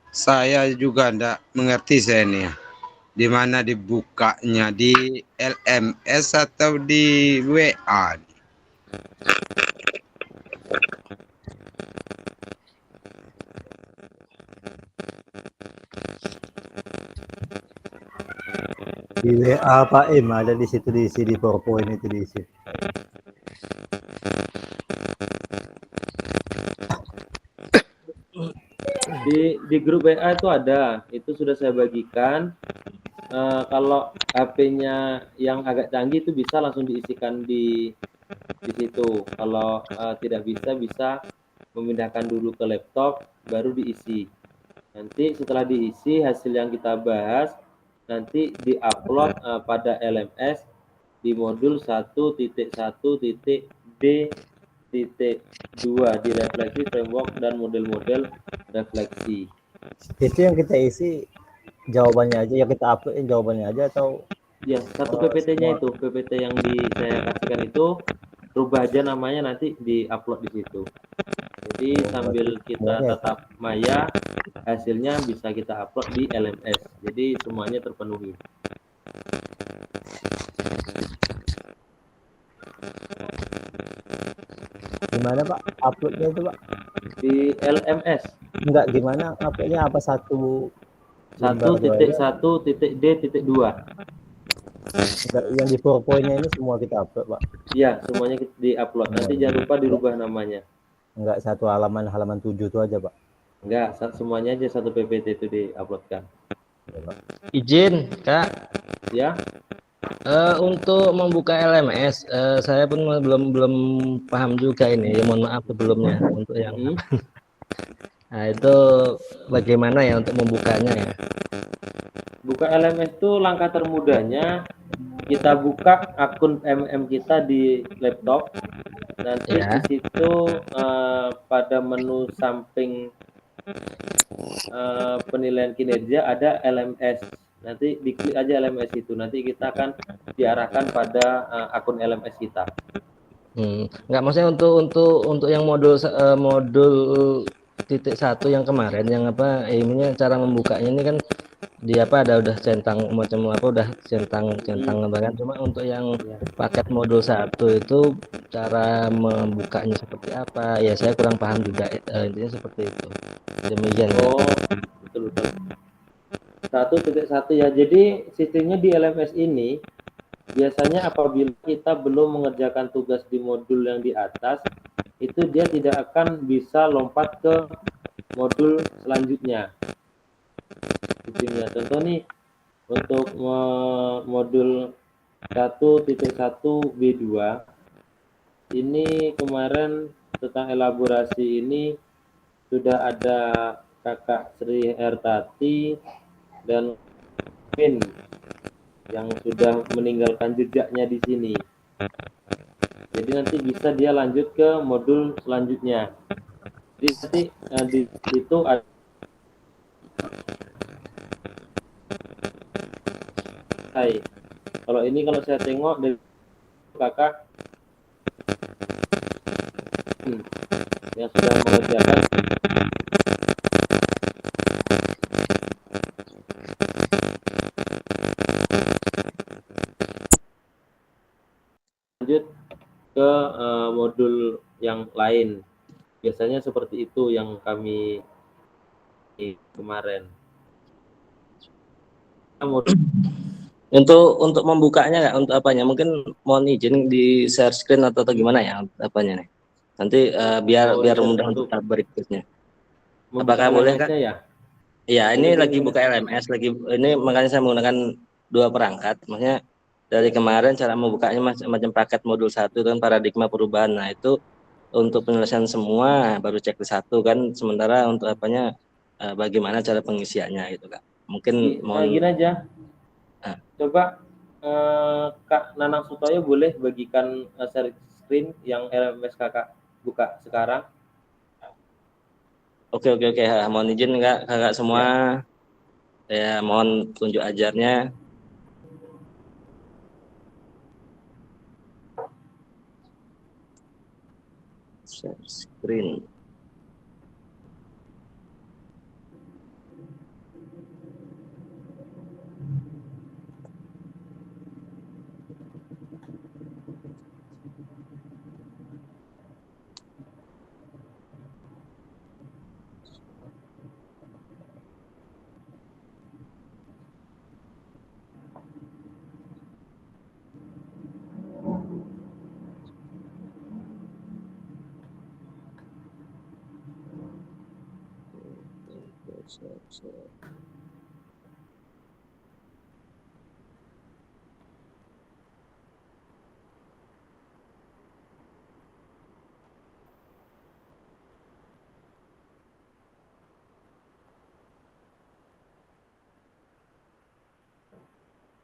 Saya juga enggak mengerti saya ini. Di mana dibukanya, di LMS atau di WA? Di WA Pak Im ada di situ diisi di PowerPoint itu diisi. Di grup WA itu ada, itu sudah saya bagikan. Kalau HP-nya yang agak canggih itu bisa langsung diisikan di situ. Kalau tidak bisa memindahkan dulu ke laptop baru diisi. Nanti setelah diisi hasil yang kita bahas nanti diupload pada LMS di modul 1.1.D.2 di refleksi framework dan model-model refleksi. Itu yang kita isi jawabannya aja, yang kita upload jawabannya aja atau ya satu PPT-nya itu PPT yang saya kasihkan itu rubah aja namanya nanti diupload di situ. Jadi sambil kita tetap maya hasilnya bisa kita upload di LMS. Jadi semuanya terpenuhi. Gimana Pak uploadnya itu Pak? Di LMS. Enggak, gimana uploadnya? Apa 1.1.D.2? Yang di PowerPoint-nya ini semua kita upload Pak? Iya, semuanya di-upload. Nanti jangan lupa dirubah namanya. Enggak satu halaman 7 itu aja Pak? Enggak, semuanya aja satu PPT itu di-uploadkan. Izin Kak. Ya. Untuk membuka LMS, saya pun belum paham juga ini. Ya, mohon maaf sebelumnya untuk yang. Nah itu bagaimana ya untuk membukanya ya? Buka LMS itu langkah termudahnya kita buka akun kita di laptop. Nanti di situ pada menu samping penilaian kinerja ada LMS. Nanti diklik aja LMS itu, nanti kita akan diarahkan pada akun LMS kita. Enggak, maksudnya untuk yang modul 1.1 yang kemarin yang apa ininya cara membukanya ini kan di apa ada udah centang macam apa udah centang apa kan, cuma untuk yang paket modul 1 itu cara membukanya seperti apa ya saya kurang paham juga, intinya seperti itu. Demikian. Betul. 1.1 ya, jadi sistemnya di LMS ini biasanya apabila kita belum mengerjakan tugas di modul yang di atas itu dia tidak akan bisa lompat ke modul selanjutnya sistemnya. Contoh nih untuk modul 1.1B2 ini kemarin tentang elaborasi ini sudah ada Kakak Sri Hertati dan Min yang sudah meninggalkan jejaknya di sini. Jadi nanti bisa dia lanjut ke modul selanjutnya. Jadi nanti di situ ada Kalau ini kalau saya tengok dari kakak yang sudah mengerjakan lanjut ke modul yang lain. Biasanya seperti itu yang kami kemarin. Untuk membukanya nggak, untuk apanya? Mungkin mohon izin di share screen atau gimana ya apanya nih? Nanti biar mudah untuk tahap berikutnya. Apakah boleh Kak? Ya? Iya, ini lagi buka LMS, ini makanya saya menggunakan 2 perangkat. Maksudnya dari kemarin cara membukanya macam paket modul 1 kan paradigma perubahan. Nah, itu untuk penyelesaian semua baru checklist 1 kan, sementara untuk apanya bagaimana cara pengisiannya gitu Kak. Mungkin mohon gini aja. Coba Kak Nanang Sutoyo boleh bagikan share screen yang LMS kakak buka sekarang. Oke. Mohon izin kakak semua. Ya, mohon tunjuk ajarnya. Share screen.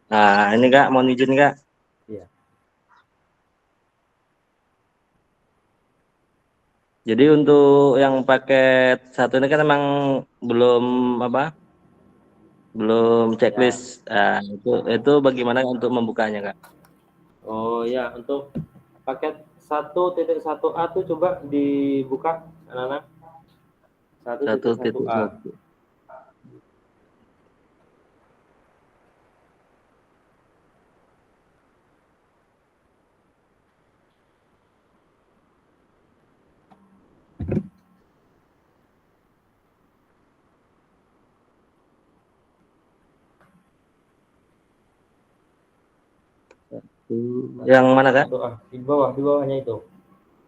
Nah, ini Kak, mohon izin Kak. Iya. Jadi untuk yang paket 1 ini kan memang belum checklist. Ya. Nah, itu bagaimana untuk membukanya Kak? Oh ya, untuk paket 1.1a tuh coba dibuka anak-anak. 1.1a. Yang mana Kak? Di bawahnya itu.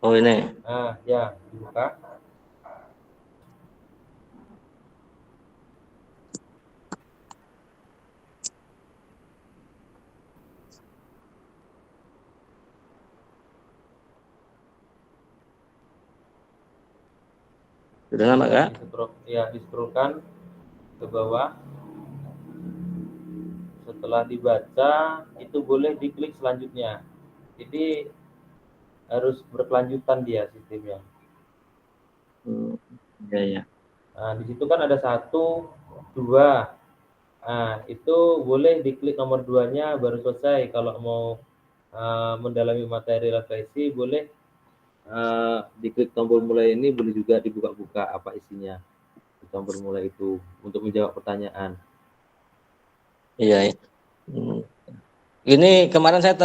Oh ini. Nah, ya, dibuka. Sudah nama Kak? Ya, di-scrollkan ke bawah. Setelah dibaca, itu boleh diklik selanjutnya. Jadi harus berkelanjutan dia sistemnya. Ya. Nah, di situ kan ada 1, 2. Nah, itu boleh diklik nomor 2-nya baru selesai. Kalau mau mendalami materi refleksi, boleh diklik tombol mulai ini, boleh juga dibuka-buka apa isinya di tombol mulai itu untuk menjawab pertanyaan. Iya. Ini kemarin saya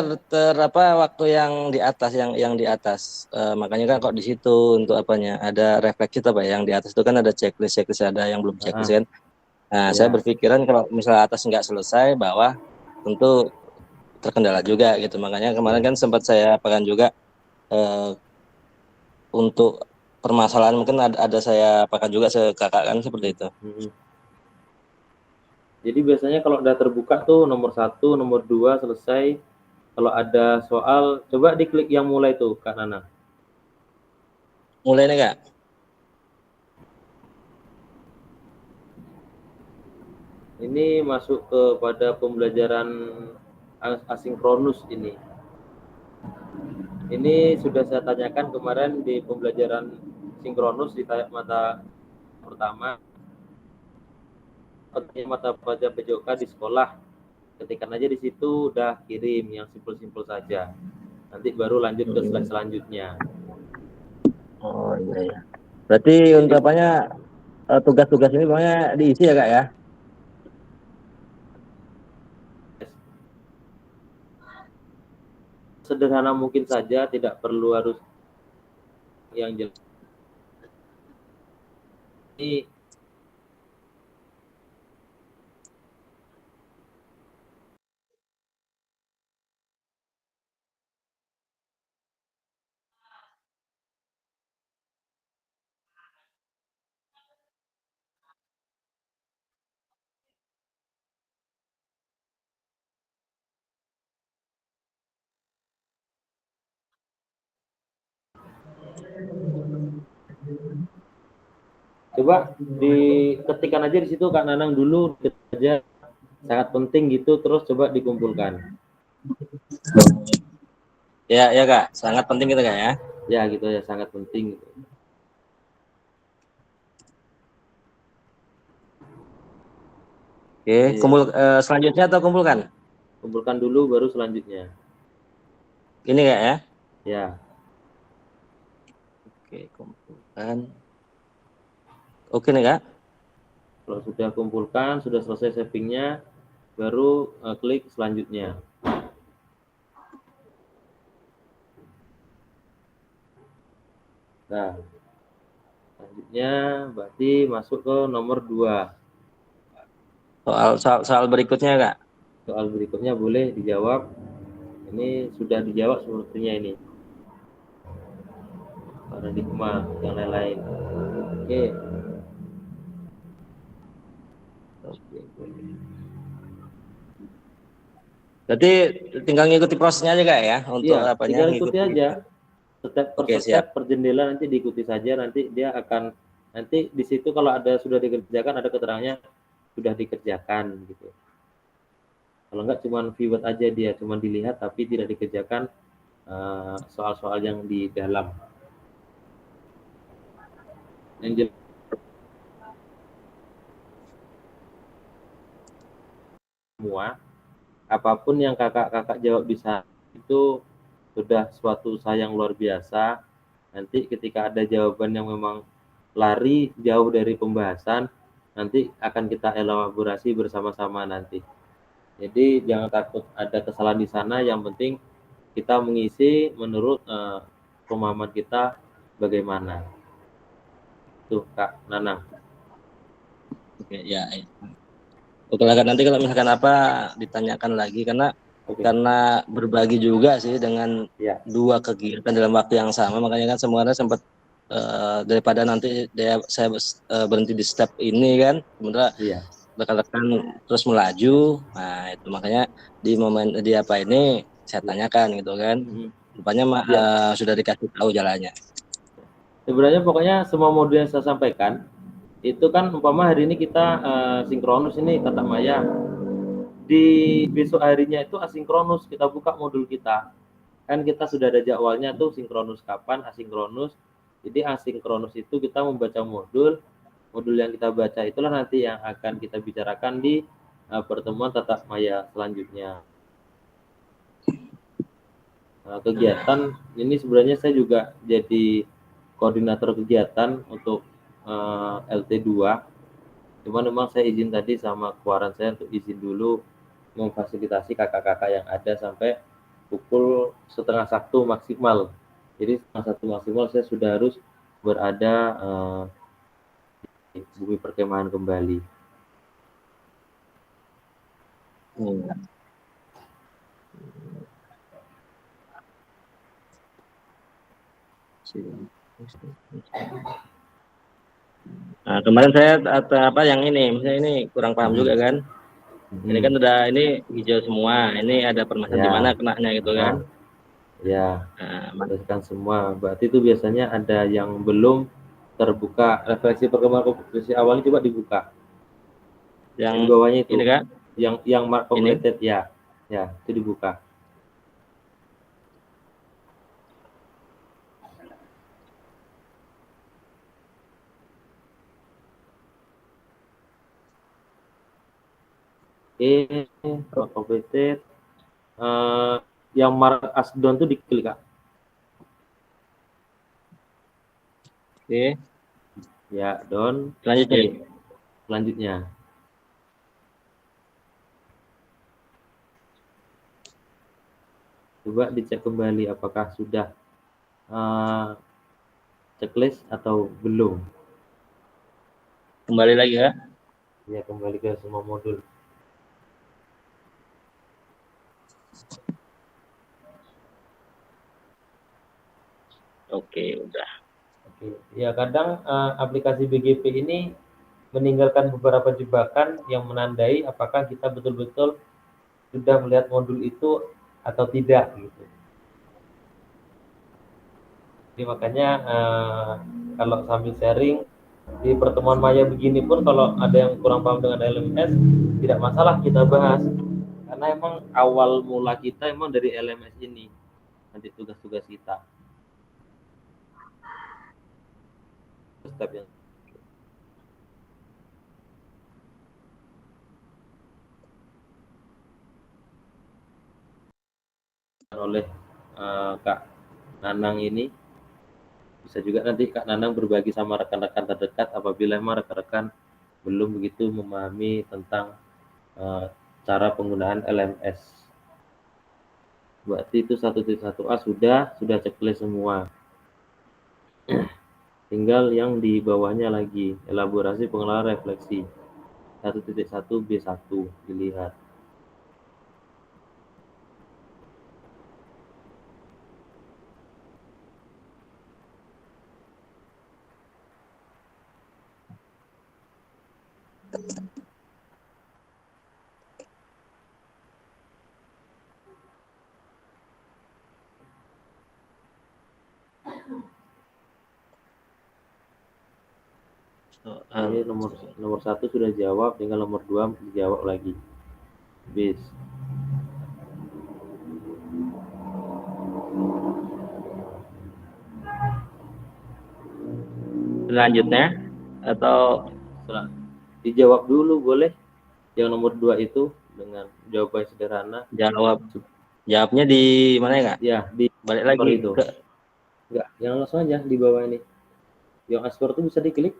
waktu yang di atas, makanya kan kok di situ untuk apanya ada refleksi apa yang di atas itu kan ada checklist ada yang belum checklist kan. Nah, saya berpikiran kalau misalnya atas nggak selesai, bawah tentu terkendala juga gitu. Makanya kemarin kan sempat saya apakan juga untuk permasalahan mungkin ada saya apakan juga kakak kan seperti itu. Jadi biasanya kalau udah terbuka tuh nomor 1, nomor 2 selesai. Kalau ada soal, coba diklik yang mulai tuh Kak Nana. Mulai nih Kak. Ini masuk kepada pembelajaran asinkronus ini. Ini sudah saya tanyakan kemarin di pembelajaran sinkronus di mata pertama. Mata baca PJOK di sekolah. Ketikkan aja di situ, udah kirim yang simpel-simpel saja. Nanti baru lanjut ke slide selanjutnya. Oh iya ya. Berarti untuk apanya tugas-tugas ini pokoknya diisi ya Kak ya? Sederhana mungkin saja, tidak perlu harus yang jelas. Ini coba diketikkan aja di situ Kak Nanang dulu aja, sangat penting gitu, terus coba dikumpulkan. Ya ya Kak, sangat penting gitu Kak ya. Ya gitu ya, sangat penting gitu. Oke, kumpul selanjutnya atau kumpulkan? Kumpulkan dulu baru selanjutnya. Ini Kak ya? Ya. Oke, kumpulkan. Oke nih Kak. Kalau sudah kumpulkan, sudah selesai savingnya, baru klik selanjutnya. Nah, selanjutnya berarti masuk ke nomor 2. Soal berikutnya Kak. Soal berikutnya boleh dijawab. Ini sudah dijawab sepertinya ini. Paradigma, yang lain-lain. Oke. Berarti tinggal ngikuti prosesnya aja Kak ya untuk Iya, apanya tinggal ikuti aja. Step per Oke, step siap. per jendela nanti diikuti saja, nanti dia akan nanti di situ kalau ada sudah dikerjakan ada keterangannya sudah dikerjakan gitu. Kalau enggak cuman viewer aja dia cuman dilihat tapi tidak dikerjakan soal-soal yang di dalam. Yang semua apapun yang kakak-kakak jawab bisa itu sudah suatu usaha yang luar biasa. Nanti ketika ada jawaban yang memang lari jauh dari pembahasan, nanti akan kita elaborasi bersama-sama nanti. Jadi jangan takut ada kesalahan di sana, yang penting kita mengisi menurut pemahaman kita bagaimana. Tuh Kak Nanang. Oke, ya. Oke lah Kak, nanti kalau misalkan apa ditanyakan lagi karena berbagi juga sih dengan dua kegiatan dalam waktu yang sama, makanya kan semuanya sempat daripada nanti saya berhenti di step ini kan, sementara rekan-rekan terus melaju. Nah itu makanya di momen di apa ini saya tanyakan gitu kan, rupanya sudah dikasih tahu jalannya. Sebenarnya pokoknya semua modul yang saya sampaikan itu kan umpama hari ini kita sinkronus ini tatap maya, di besok harinya itu asinkronus kita buka modul kita, kan kita sudah ada jadwalnya tuh sinkronus kapan, asinkronus. Jadi asinkronus itu kita membaca modul yang kita baca itulah nanti yang akan kita bicarakan di pertemuan tatap maya selanjutnya. Kegiatan ini sebenarnya saya juga jadi koordinator kegiatan untuk LT2, cuman memang saya izin tadi sama keluaran saya untuk izin dulu memfasilitasi kakak-kakak yang ada sampai pukul 12:30 maksimal. Jadi 12:30 maksimal saya sudah harus berada di bumi perkemahan kembali. Nah, kemarin saya apa yang ini, misalnya ini kurang paham juga kan. Ini kan udah ini hijau semua, ini ada permasalahan di mana kenanya gitu kan. Ya, kan semua. Berarti itu biasanya ada yang belum terbuka. Refleksi perkembangan komposisi awalnya coba dibuka. Yang di bawahnya itu. Ini kan? Yang mark completed ya. Ya, itu dibuka. Oke, Pak Kompeten. Yang mark Asdon tuh diklik, Kak. Oke. Ya, Don. Selanjutnya. Selanjutnya. Coba dicek kembali apakah sudah checklist atau belum. Kembali lagi ya. Ya, kembali ke semua modul. Oke, udah. Oke. Ya, kadang aplikasi BGP ini meninggalkan beberapa jebakan yang menandai apakah kita betul-betul sudah melihat modul itu atau tidak gitu. Jadi makanya kalau sambil sharing di pertemuan maya begini pun kalau ada yang kurang paham dengan LMS tidak masalah kita bahas karena emang awal mula kita emang dari LMS ini nanti tugas-tugas kita. Step yang oleh Kak Nanang ini bisa juga nanti Kak Nanang berbagi sama rekan-rekan terdekat apabila memang rekan-rekan belum begitu memahami tentang cara penggunaan LMS. Berarti itu 1.1a sudah checklist semua. Tinggal yang di bawahnya lagi, elaborasi pengenalan refleksi. 1.1b1 dilihat. Ini nomor 1 sudah jawab, tinggal nomor 2 dijawab lagi. Bis. Selanjutnya atau dijawab dulu boleh. Yang nomor 2 itu dengan jawaban sederhana. Jawabnya di mana ya, Kak? Ya, di balik lagi itu. Ke... Enggak, yang langsung aja di bawah ini. Yang Askor itu bisa diklik.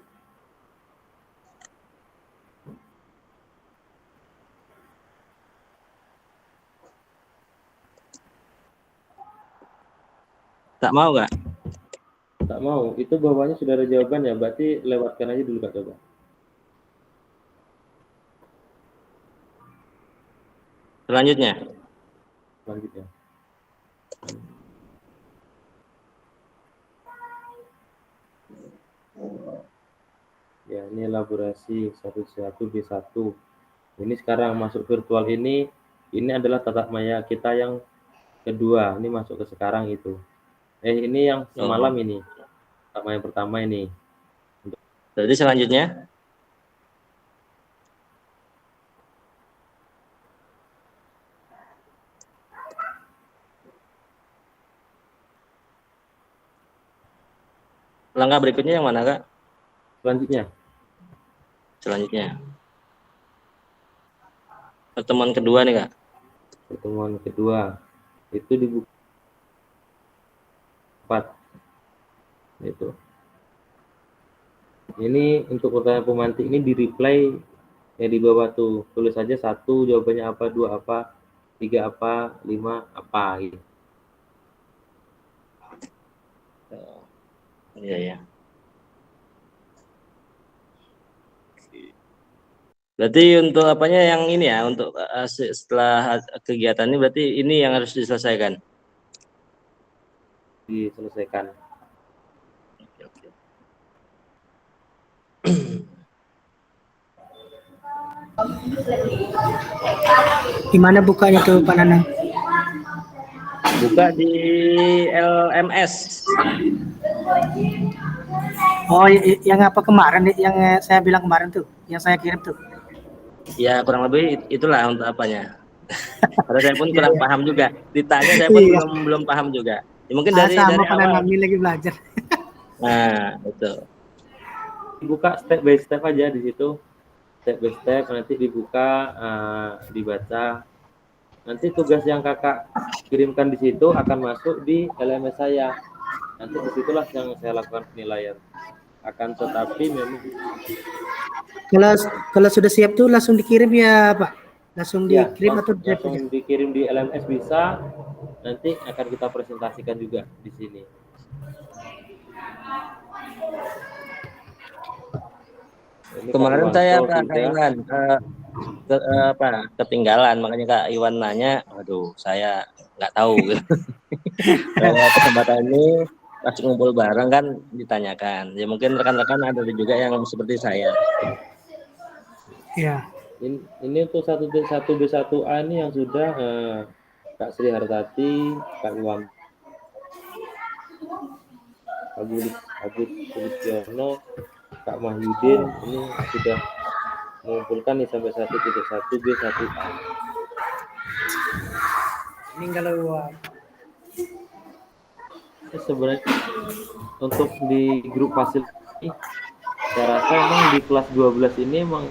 Tak mau, Kak? Tak mau. Itu bawahnya sudah ada jawabannya. Berarti lewatkan aja dulu, Kak, coba. Selanjutnya. Ya, ini elaborasi 1.1b1. Ini sekarang masuk virtual ini adalah tatap maya kita yang kedua. Ini masuk ke sekarang itu. Ini yang semalam ini. Tatap maya pertama ini. Jadi selanjutnya langkah berikutnya yang mana, Kak? Selanjutnya. Pertemuan kedua nih, Kak. Pertemuan kedua. Itu di buku 4. Itu. Ini untuk pertanyaan pemantik ini di reply ya di bawah tuh. Tulis saja 1 jawabannya apa, 2 apa, 3 apa, 5 apa gitu. Iya ya. Berarti untuk apanya yang ini ya, untuk setelah kegiatan ini berarti ini yang harus diselesaikan. Diselesaikan. Oke. Gimana bukanya tuh Pak Nanang? Buka di LMS. Oh, yang apa kemarin yang saya bilang kemarin tuh, yang saya kirim tuh. Ya kurang lebih itulah untuk apanya. Karena saya pun kurang paham juga. Ditanya saya pun belum paham juga. Ya, mungkin dari awal. Lagi belajar. Nah, itu. Dibuka step by step aja di situ. step by step, nanti dibuka, dibaca. Nanti tugas yang kakak kirimkan di situ akan masuk di LMS saya. Nanti disitulah yang saya lakukan penilaian. Akan tetapi memang Kalau sudah siap tuh langsung dikirim ya Pak? Langsung ya, dikirim atau langsung dikirim di LMS bisa. Nanti akan kita presentasikan juga di sini. Ini Kemarin Kak saya Iwanto Kak Iwan ketinggalan, makanya Kak Iwan nanya, aduh saya nggak tahu gitu. Kalau kesempatan ini pas ngumpul bareng kan ditanyakan. Ya mungkin rekan-rekan ada juga yang seperti saya. Ya. Ini untuk 1B1A ini yang sudah Kak Sri Hartati, Kak Iwan, Agus Sulistiono, Kak Mahyudin, ini sudah mengumpulkan nih sampai 1.1B1A. Ini kalau sebenarnya untuk di grup hasil ini, saya rasa memang di kelas 12 ini memang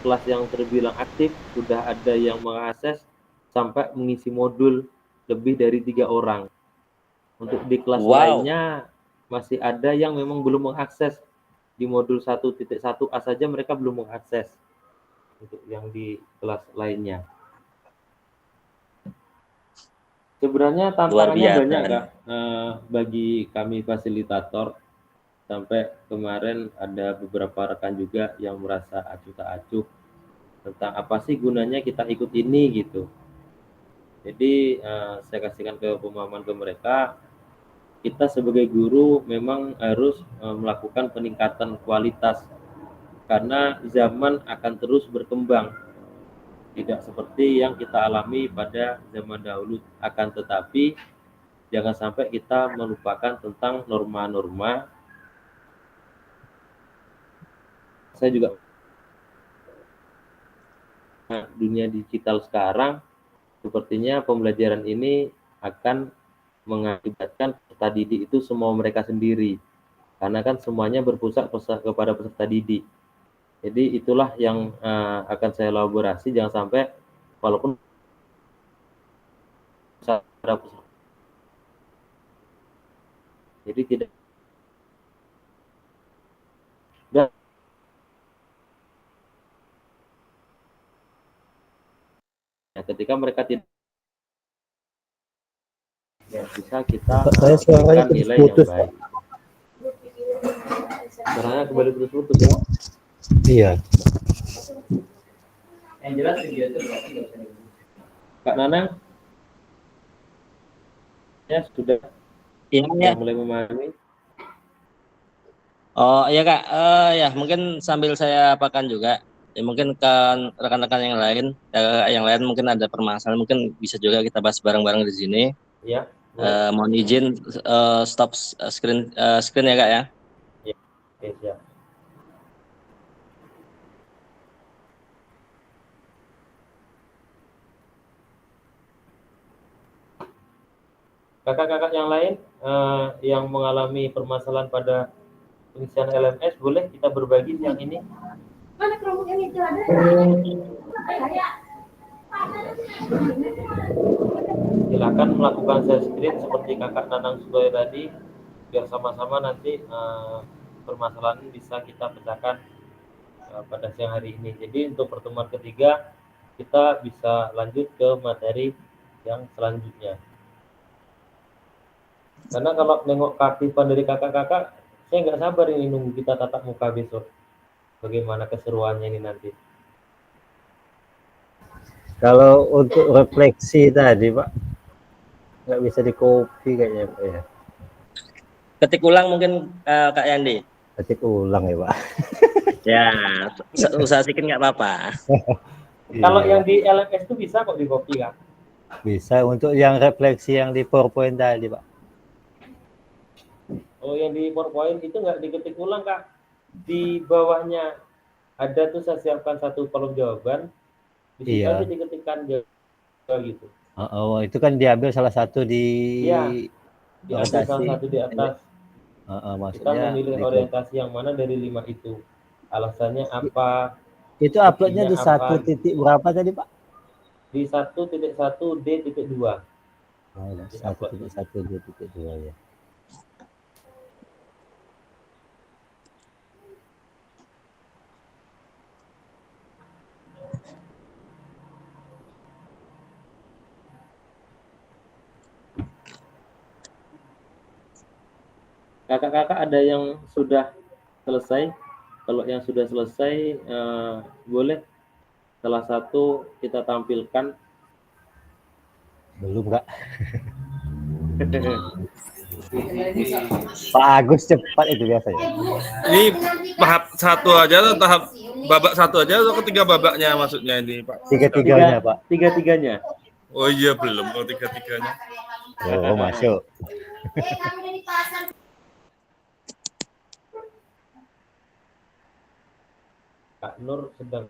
kelas yang terbilang aktif, sudah ada yang mengakses sampai mengisi modul lebih dari 3 orang. Untuk di kelas lainnya masih ada yang memang belum mengakses di modul 1.1A saja mereka belum mengakses untuk yang di kelas lainnya. Sebenarnya tantangannya banyak Kak, bagi kami fasilitator. Sampai kemarin ada beberapa rekan juga yang merasa acuh tak acuh tentang apa sih gunanya kita ikut ini gitu. Jadi saya kasihkan ke pemahaman ke mereka, kita sebagai guru memang harus melakukan peningkatan kualitas karena zaman akan terus berkembang. Tidak seperti yang kita alami pada zaman dahulu, akan tetapi jangan sampai kita melupakan tentang norma-norma. Saya juga dunia digital sekarang sepertinya pembelajaran ini akan mengakibatkan peserta didik itu semua mereka sendiri, karena kan semuanya berpusat kepada peserta didik. Jadi itulah yang akan saya elaborasi, jangan sampai walaupun jadi tidak ketika mereka tidak bisa kita memberikan nilai yang baik. Suaranya kembali putus-putus ya. Iya. Yang jelas video itu Kak Nanang ya sudah mulai memahami. Oh iya Kak, ya mungkin sambil saya apakan juga. Ya mungkin kan rekan-rekan yang lain mungkin ada permasalahan, mungkin bisa juga kita bahas bareng-bareng di sini. Ya. Mohon izin stop screen ya Kak ya. Ya. Oke, siap. Kakak-kakak yang lain yang mengalami permasalahan pada pengisian LMS, boleh kita berbagi yang ini? Mana keromok yang itu ada? Silakan melakukan share screen seperti kakak Nanang Sudoyo tadi, biar sama-sama nanti permasalahan ini bisa kita pecahkan pada siang hari ini. Jadi untuk pertemuan ketiga kita bisa lanjut ke materi yang selanjutnya. Karena kalau nengok keaktifan dari kakak-kakak, saya nggak sabar ini nunggu kita tatap muka besok. Bagaimana keseruannya ini nanti? Kalau untuk refleksi tadi Pak, nggak bisa di copy kayaknya Pak ya. Ketik ulang mungkin Kak Yandi. Ketik ulang ya Pak. Ya, usaha sedikit nggak apa-apa. Kalau yang di LMS itu bisa kok di copy Kak? Bisa untuk yang refleksi yang di PowerPoint tadi Pak. Oh yang di PowerPoint itu nggak diketik ulang Kak? Di bawahnya ada tuh saya siapkan satu kolom jawaban, di situ aja diketikkan jawaban gitu. Itu kan diambil salah satu di diambil salah satu di atas. Kita memilih orientasi yang mana dari 5 itu, alasannya apa, Itu uploadnya di Isinya satu apa? titik berapa tadi Pak? Di 1.1D.2. Oh, 1.1D.2 ya. Kakak-kakak ada yang sudah selesai? Kalau yang sudah selesai, boleh salah satu kita tampilkan. Belum Kak. Pak Agus cepat itu biasanya. Ini tahap satu aja atau tahap babak satu aja atau ketiga babaknya maksudnya ini Pak? Tiga-tiganya Pak. Tiga-tiganya. Oh iya belum, oh tiga-tiganya. Oh masuk. Kak Nur sedang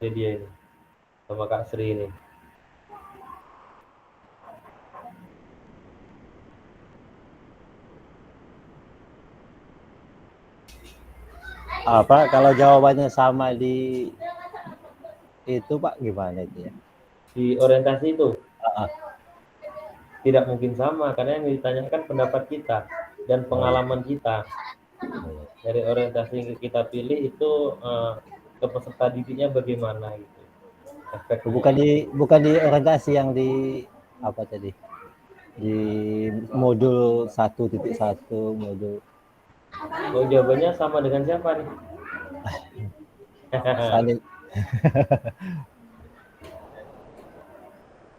dia ini sama Kak Sri ini. Apa kalau jawabannya sama di itu Pak gimana itu ya? Di orientasi itu tidak mungkin sama karena yang ditanyakan pendapat kita dan pengalaman kita. Dari orientasi yang kita pilih itu ke peserta didiknya bagaimana gitu. Efeknya. Bukan di orientasi yang di apa tadi? Di modul 1.1 modul. Oh, jawabannya sama dengan siapa nih? Saling.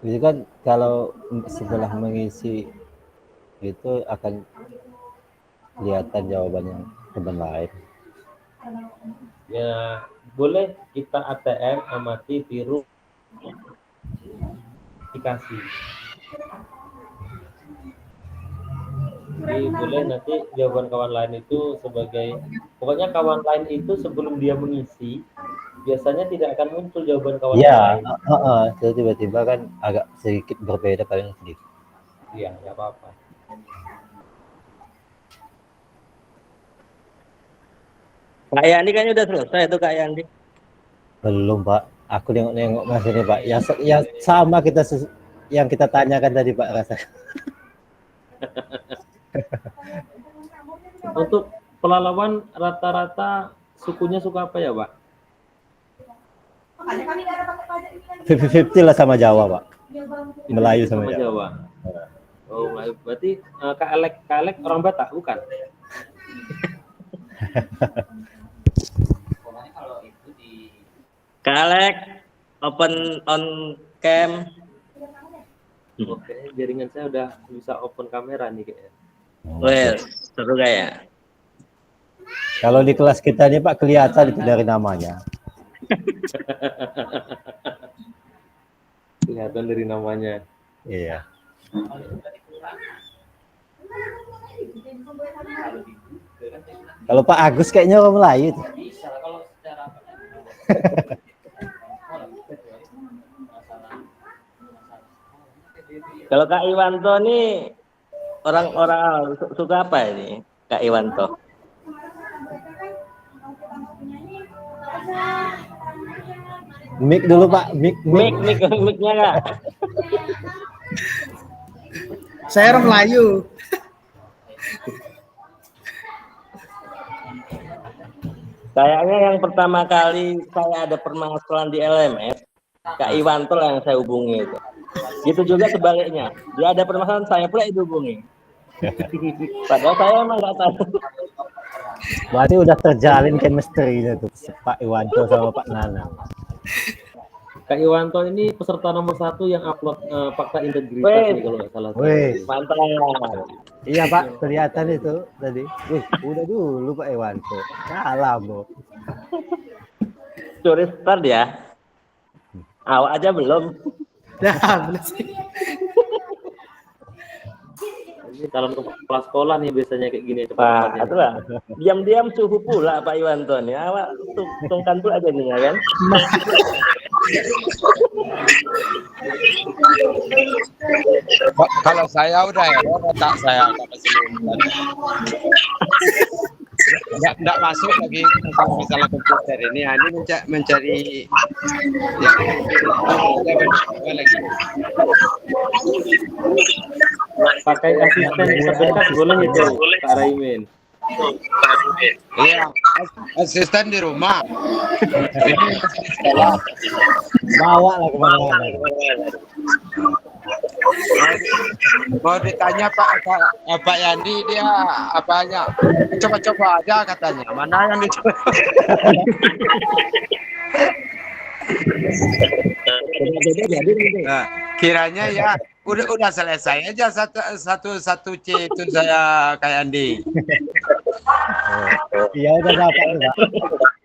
Jadi kan kalau setelah mengisi itu akan kelihatan jawaban yang teman lain. Ya, boleh kita ATM amati tiru dikasih. Jadi boleh nanti jawaban kawan lain itu sebagai, pokoknya kawan lain itu sebelum dia mengisi biasanya tidak akan muncul jawaban kawan lain. Itu tiba-tiba kan agak sedikit berbeda paling sedikit. Iya, nggak apa-apa. Kak Yani kayaknya udah selesai tuh Kak Yani. Belum Pak, aku nengok-nengok masih nih Pak. Ya sama kita yang kita tanyakan tadi Pak rasa. Untuk pelalawan rata-rata sukunya suku apa ya Pak? 50-50 lah sama Jawa Pak. Melayu sama Jawa. Oh Melayu, berarti Kak Alek orang Batak bukan? Kak Alek, open on cam. Oke, jaringan saya udah bisa open kamera nih kayaknya. Well, seru kayak. Kalau di kelas kita nih Pak kelihatan itu dari namanya. Kelihatan dari namanya. Iya. Kalau Pak Agus kayaknya orang Melayu. Kalau Kak Iwanto nih orang-orang suka apa ini Kak Iwanto? Mic dulu Pak, mic-nya Kak. Saya orang Melayu. Kayaknya yang pertama kali saya ada permasalahan di LMS, Kak Iwanto lah yang saya hubungi itu. Gitu juga sebaliknya, dia ada permasalahan saya pula dihubungi. Padahal saya emang nggak tahu. Berarti udah terjalin chemistry-nya tuh Pak Iwanto sama Pak Nanang. Kak Iwanto ini peserta nomor 1 yang upload fakta integritas nih kalau nggak salah. Mantap. Iya Pak, kelihatan itu tadi. Udah dulu Pak Iwanto. Salah Bu. Curi start ya. Awak aja belum. Ini calon kepala sekolah nih biasanya kayak gini. Pak, itulah. Diam-diam suhu pula Pak Iwanto nih. Awak tungkan pula aja nih ya kan. Kalau saya udah ya, tak saya kata sebelum tadi. Nggak masuk lagi masalah komputer ini. Ini mencari yang lagi. Pakai asisten terdekat boleh itu, Pak Raimin. Iya, asisten di rumah. Bawa lah kemana-mana. Mau ditanya Pak Yandi, dia apanya? Coba-coba aja katanya. Mana yang dicoba? Nah, kiranya ya udah selesai aja satu C itu saya kayak Andi. Iya udah dapat juga.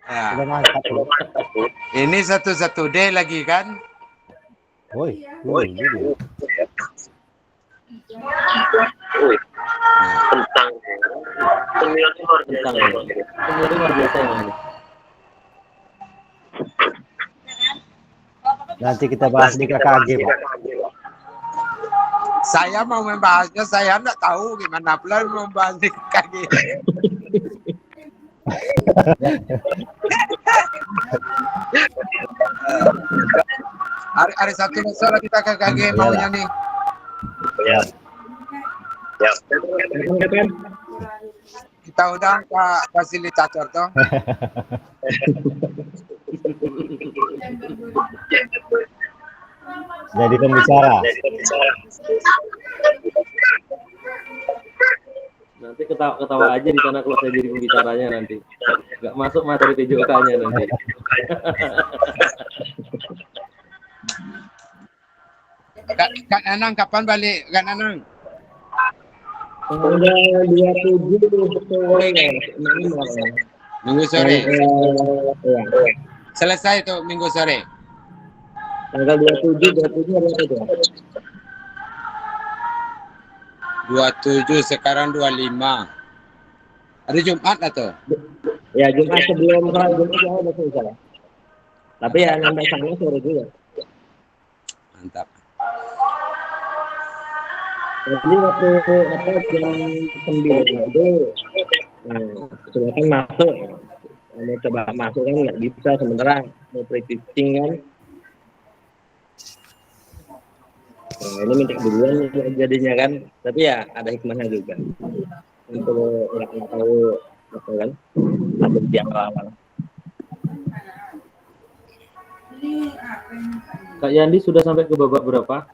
Ya. Udah mantap. Ini 11D lagi kan? Woi, Tentang luar biasa yang ini. Nanti kita bahas di KKG, Pak. Saya mau membahasnya, saya nggak tahu gimana pula membahas di KKG. Hari satu besok kita KKG maunya nih. Ya. Kita undang Pak fasilitator toh. Jadi pembicara. Nanti ketawa aja di sana kalau saya jadi pembicaranya nanti. Nggak masuk materi PJOK-nya nanti. Kak Anang kapan balik? Kak Anang? Tanggal 27 sore. Minggu sore. Selesai itu minggu sore. Tanggal 27 apa itu? 27 sekarang 25. Hari Jumat atau? Ya Jumat sebelum sholat Jumat ya udah selesai. Tapi ya sampai sana sore juga. Mantap. Jadi waktu jam 9 itu, silakan masuk. Mau coba masuk kan nggak bisa sementara mau pre-teaching kan. Nah, ini minta duluan jadinya kan, tapi ya ada hikmahnya juga. Untuk nggak tahu apa kan, ada di awal-awal. Kak Yandi sudah sampai ke babak berapa?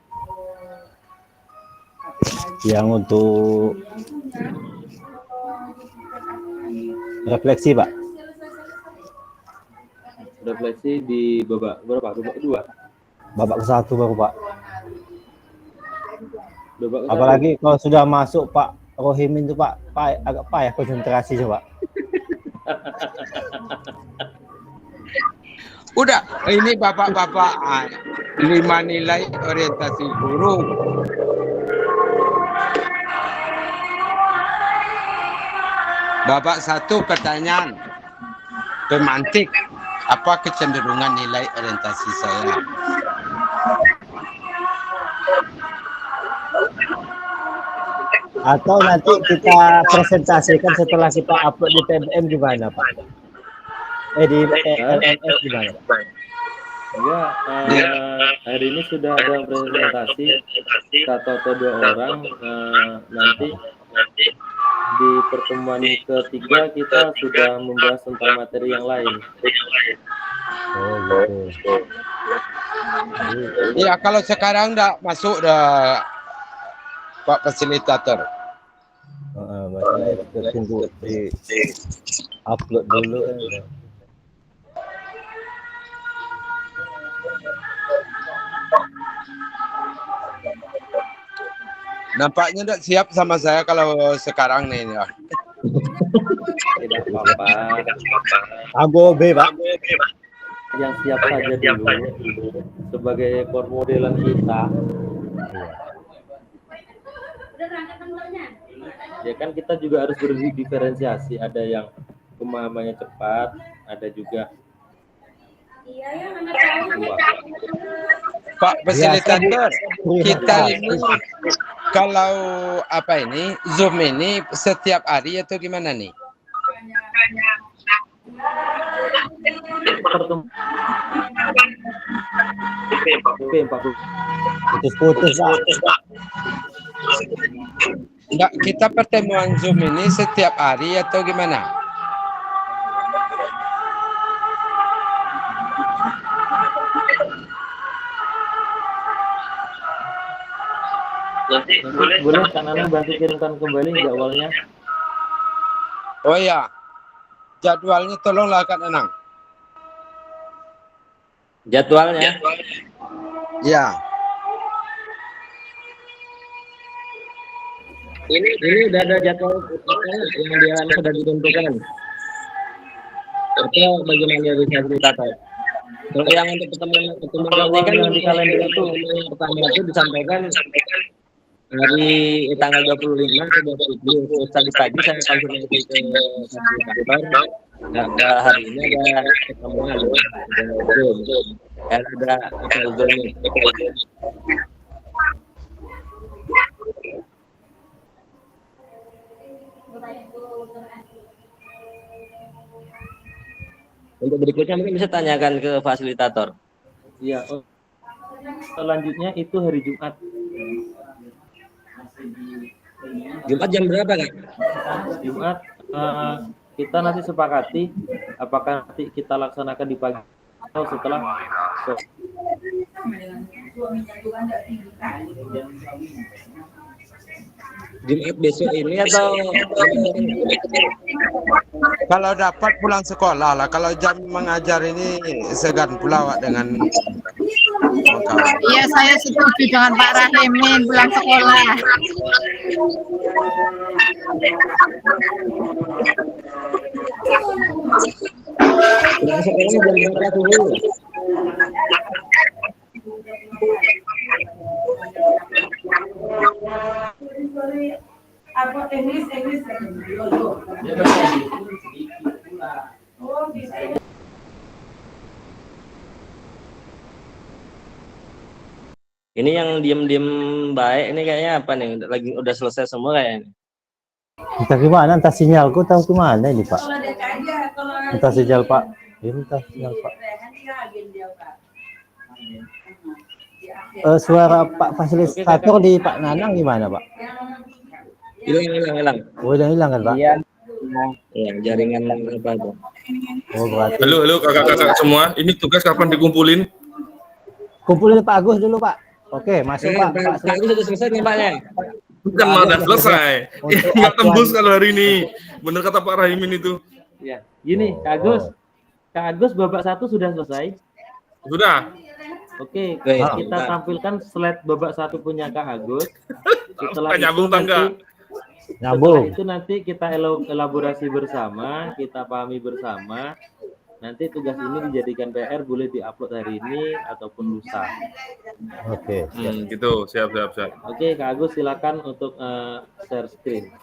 Yang untuk refleksi, Pak. Refleksi di babak berapa? Babak kedua? Babak ke-1 baru, Pak. Babak ke-1. Apalagi kalau sudah masuk Pak Rohimin itu Pak, agak payah konsentrasi coba. Udah, ini bapak-bapak 5 nilai orientasi guru. Babak 1 pertanyaan pemantik, apa kecenderungan nilai orientasi saya? Atau nanti kita presentasikan setelah kita upload di TBM gimana Pak? Di LMS gimana Pak? Ya, hari ini sudah ada presentasi satu atau 2 orang. Nanti di pertemuan ketiga kita sudah membahas tentang materi yang lain. Oh gitu. Ya kalau sekarang udah masuk dah Pak fasilitator. Masalah itu tunggu di upload dulu kan. Nampaknya tidak siap sama saya kalau sekarang nih. Ya. Tidak apa-apa. Ago B, Pak. Yang siap saja dulu sebagai permodelan kita. Ya kan kita juga harus berdiferensiasi. Ada yang pemahamannya cepat, ada juga. Pak fasilitator, kita ini kalau apa ini Zoom ini setiap hari atau gimana nih? pertemuan Putus-putus, Pak. Enggak, kita pertemuan Zoom ini setiap hari atau gimana? Nanti boleh Kak Nanang bantu kirimkan kembali jadwalnya. Oh ya, jadwalnya tolonglah Kak Nanang. Jadwalnya? Ya. Ini udah ada jadwal yang dia sudah ditentukan. Atau bagaimana dari fasilitator? Kalau yang untuk pertemuan ini kan di kalender itu yang pertama itu disampaikan hari tanggal 25 ke 27. Tadi pagi saya konfirmasi ke fasilitator. Nah, hari ini ada pertemuan ada Google Meet. Untuk berikutnya mungkin bisa tanyakan ke fasilitator. Iya. Selanjutnya itu hari Jumat. Jumat jam berapa, Kak? Jumat kita nanti sepakati apakah nanti kita laksanakan di pagi atau setelah Jumat besok ini atau kalau dapat pulang sekolah lah. Kalau jam mengajar ini segan pula Wak, dengan Iya, saya setuju dengan Pak Rahimin pulang sekolah. pulang sekolah jam berapa dulu? Apa Inggris Ini yang diem-diem baik ini kayaknya apa nih? Lagi udah selesai semua kayaknya. Entah gimana, entah sinyalku tahu kemana ini Pak. Entah sinyal Pak. Entah sinyal Pak. Suara Pak fasilitator di Pak Nanang gimana Pak? Hilang. Oh, udah hilang kan Pak? Iya. Ya, jaringan apa itu? Oh, berarti. Halo kakak-kakak semua. Ini tugas kapan dikumpulin? Kumpulin Pak Agus dulu Pak. Oke, masuk Pak. Pak Agus sudah selesai nampaknya. Bukan malah selesai. Nggak tembus kalau hari ini. Bener kata Pak Rahimin itu. Ya, gini Kak Agus babak 1 sudah selesai. Sudah. Oke, kita tampilkan slide babak 1 punya Kak Agus. Setelah nyambung tangga. Nyambung. Itu nanti kita elaborasi bersama, kita pahami bersama. Nanti tugas ini dijadikan PR, boleh diupload hari ini ataupun lusa. Oke. Gitu, siap. Oke, Kak Agus silakan untuk share screen.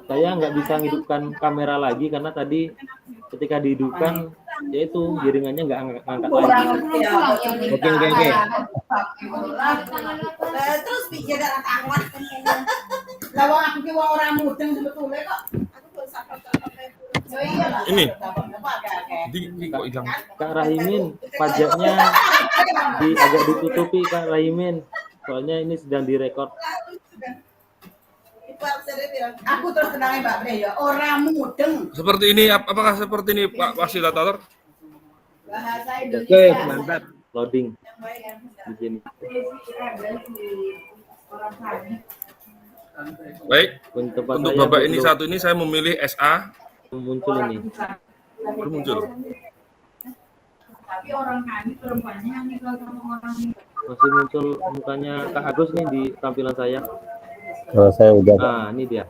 Saya nggak bisa hidupkan kamera lagi karena tadi ketika dihidupkan yaitu jaringannya nggak angkat lagi. Oke. Terus pikir darah tangan. Lawang aku ki orang mudeng sebetulnya kok. Ini kok hilang. Kak Rahimin, pajaknya agak ditutupi Kak Rahimin. Soalnya ini sedang direkod. Aku terus tenangin Mbak Bre ya, orang mudeng. Seperti ini, apakah seperti ini Pak fasilitator? Bahasa Oke, Indonesia. mantap. Loading di sini. Baik. Untuk babak ini satu ini saya memilih SA. Muncul ini. Belum muncul. Tapi orang kami perempuannya yang nikah sama orang Masih muncul mukanya Kak Agus nih di tampilan saya. Kalau saya udah. Nah, ini dia.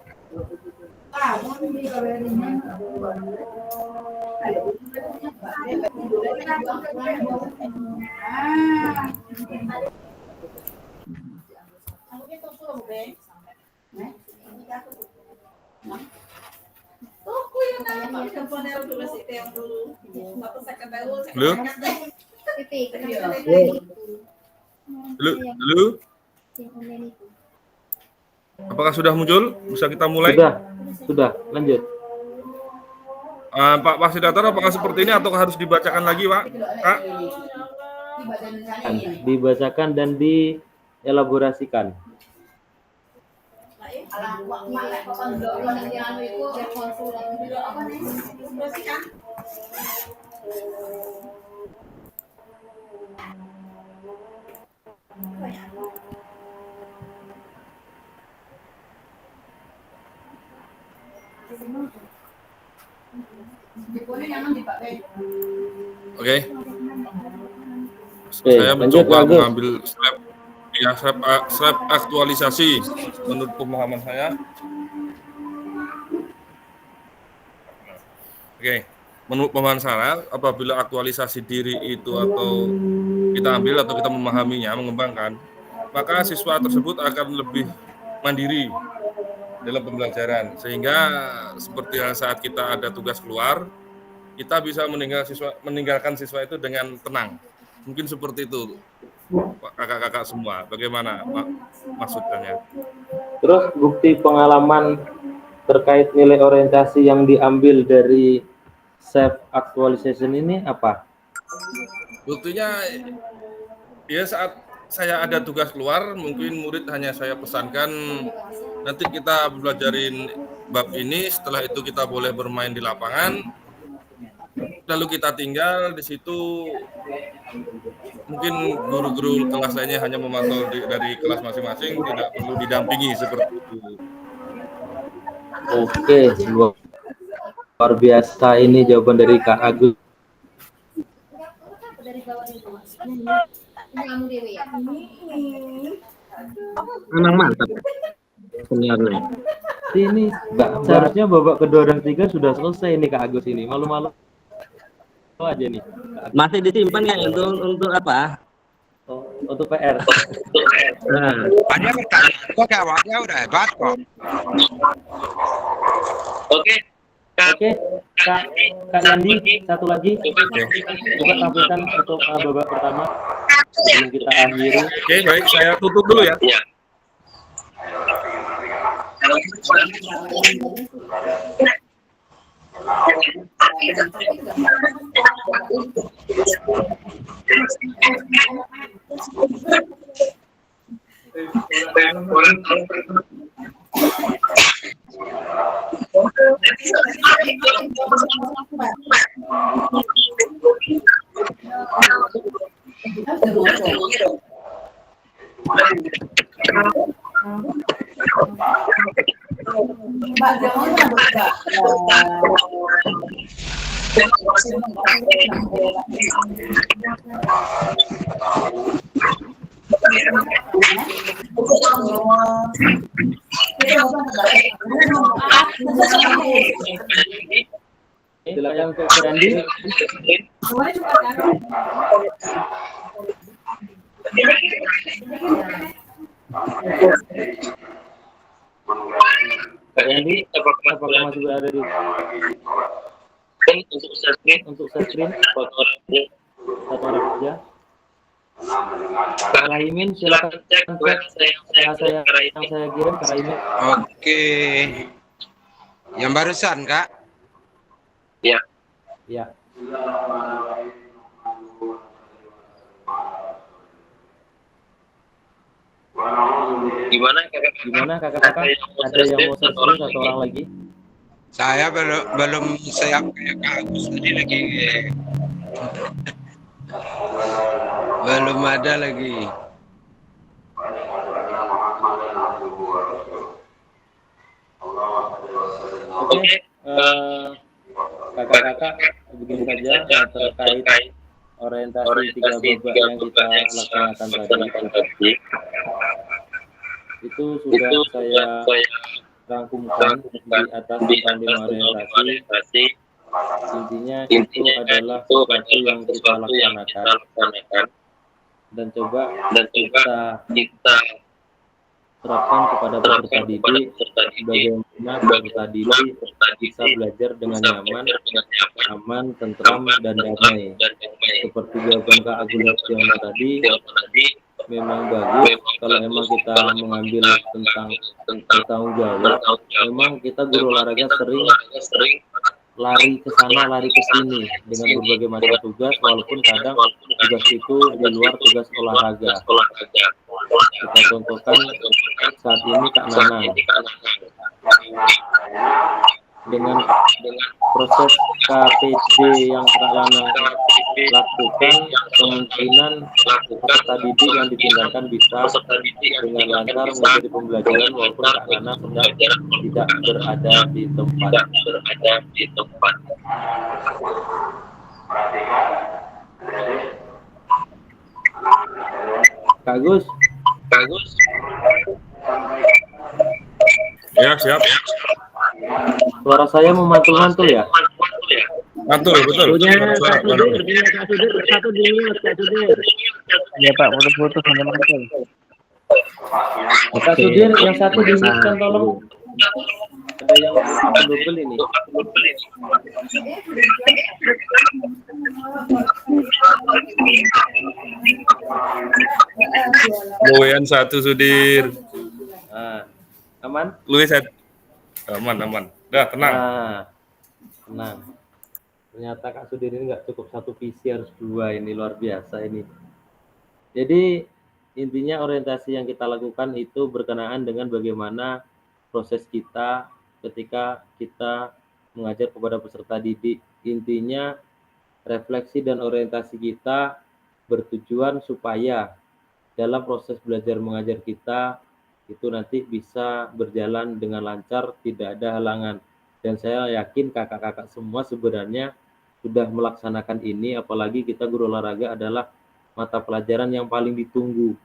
Halo? Apakah sudah muncul? Bisa kita mulai? Sudah. Lanjut. Pak Fasilitator, apakah seperti ini atau harus dibacakan lagi, Pak? Kak? Dibacakan dan dielaborasikan. Oke. Saya mencoba mengambil slide aktualisasi menurut pemahaman saya. Oke. Menurut pemahaman saya, apabila aktualisasi diri itu atau kita ambil atau kita memahaminya, mengembangkan, maka siswa tersebut akan lebih mandiri dalam pembelajaran, sehingga seperti yang saat kita ada tugas keluar, kita bisa meninggalkan siswa itu dengan tenang. Mungkin seperti itu, kakak-kakak semua. Bagaimana maksudnya? Terus bukti pengalaman terkait nilai orientasi yang diambil dari self actualization ini apa? Buktinya ya saat saya ada tugas keluar, mungkin murid hanya saya pesankan nanti kita belajarin bab ini, setelah itu kita boleh bermain di lapangan, lalu kita tinggal di situ. Mungkin guru-guru kelas lainnya hanya memantau dari kelas masing-masing, tidak perlu didampingi seperti itu. Oke, luar biasa ini jawaban dari Kak Agus. Memang mantap. Sebenarnya. Ini seharusnya babak kedua dan ketiga sudah selesai nih Kak Agus ini. Malu-malu aja nih. Masih disimpan nggak untuk apa? Untuk PR. Banyak pertanyaan kok jawabnya udah hebat kok. Oke, Kak Yandi, satu lagi. Coba tampilkan untuk babak pertama sebelum kita akhiri. Oke, baik, saya tutup dulu ya. Silakan Kak Randi. Kak Randi, apakah masih berada di untuk screen foto orang kerja? Kak Rahimin, silakan cek yang saya kirim Kak Rahimin. Oke. Yang barusan, Kak? Ya. Ya. Gimana kakak-kakak? Ada yang mau searching satu orang lagi? Saya belum siap kayak Kak Agus tadi lagi. Belum ada lagi. Oke, kakak-kakak, begini saja terkait orientasi 3 babak yang kita laksanakan tadi. Itu sudah saya rangkumkan di atas panduan orientasi. Intinya itu adalah sesuatu yang kita laksanakan dan coba kita terapkan kepada peserta didik, bagaimana peserta didik bisa belajar dengan nyaman, aman, tentram, dan damai. Seperti jawaban Kak Agus Laksiono tadi, memang bagus kalau memang kita mengambil tentang bertanggung jawab. Memang kita guru olahraga sering lari ke sana, lari ke sini dengan berbagai macam tugas, walaupun kadang tugas itu di luar tugas olahraga. Kita contohkan saat ini Kak Nanang dengan proses KPD yang Kak Nanang lakukan, kemungkinan peserta didik yang ditinggalkan bisa dengan lancar menjadi pembelajaran walaupun Kak Nanang sedang tidak berada di tempat. Kak Gus. Ya, siap. Suara saya memantul-mantul ya? Mantul, betul. Punya Kak Sudir, satu di mute, Kak Sudir. Iya Pak, putus-putus hanya mantul. Kak Sudir, yang satu di mute kan tolong. Ada yang double ini. Luwean satu Sudir. Nah, aman? Aman. Dah, tenang. Nah, tenang. Ternyata Kak Sudir ini nggak cukup satu PC, harus dua, ini luar biasa ini. Jadi intinya orientasi yang kita lakukan itu berkenaan dengan bagaimana proses kita ketika kita mengajar kepada peserta didik. Intinya refleksi dan orientasi kita bertujuan supaya dalam proses belajar mengajar kita itu nanti bisa berjalan dengan lancar, tidak ada halangan. Dan saya yakin kakak-kakak semua sebenarnya sudah melaksanakan ini, apalagi kita guru olahraga adalah mata pelajaran yang paling ditunggu.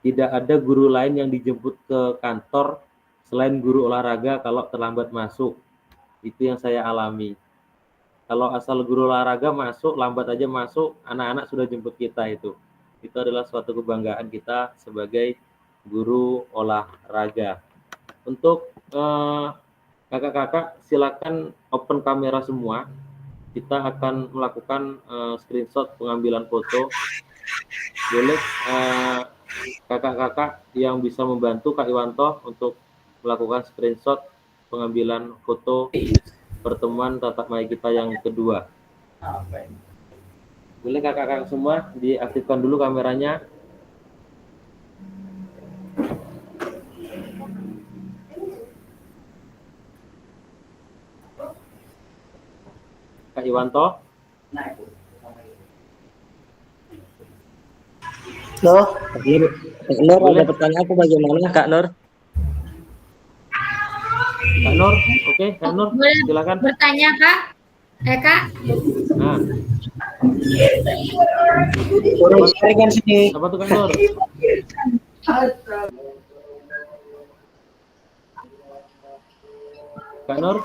Tidak ada guru lain yang dijemput ke kantor selain guru olahraga kalau terlambat masuk. Itu yang saya alami. Kalau asal guru olahraga masuk, lambat aja masuk, anak-anak sudah jemput kita itu. Itu adalah suatu kebanggaan kita sebagai guru olahraga. Untuk kakak-kakak silakan open kamera semua. Kita akan melakukan screenshot pengambilan foto. Boleh kakak-kakak yang bisa membantu Kak Iwanto untuk melakukan screenshot pengambilan foto pertemuan tatap muka kita yang kedua. Boleh kakak-kakak semua diaktifkan dulu kameranya. Kak Iwanto. Loh, Kak Nur, ada pertanyaan aku bagaimana Kak Nur? Kak Nur, oke, Kak Nur, silakan. Bertanya Kak. Kak. Nah. Apa tuh Kak Nur? Kak Nur?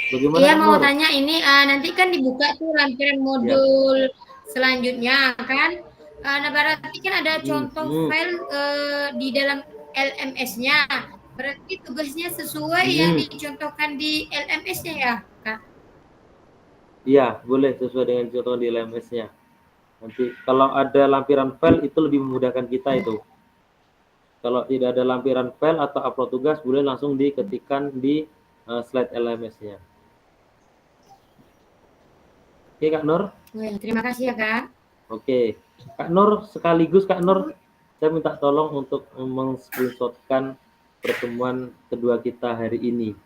Bagaimana? Iya, mau tanya ini nanti kan dibuka tuh lampiran modul selanjutnya kan. Nah, berarti kan ada contoh file di dalam LMS-nya. Berarti tugasnya sesuai yang dicontohkan di LMS-nya ya, Kak? Iya, boleh sesuai dengan contoh di LMS-nya. Nanti kalau ada lampiran file itu lebih memudahkan kita itu. Kalau tidak ada lampiran file atau upload tugas, boleh langsung diketikkan di slide LMS-nya. Oke, Kak Nur. Terima kasih ya, Kak. Oke, Kak Nur, sekaligus Kak Nur, saya minta tolong untuk meng-screenshotkan pertemuan kedua kita hari ini.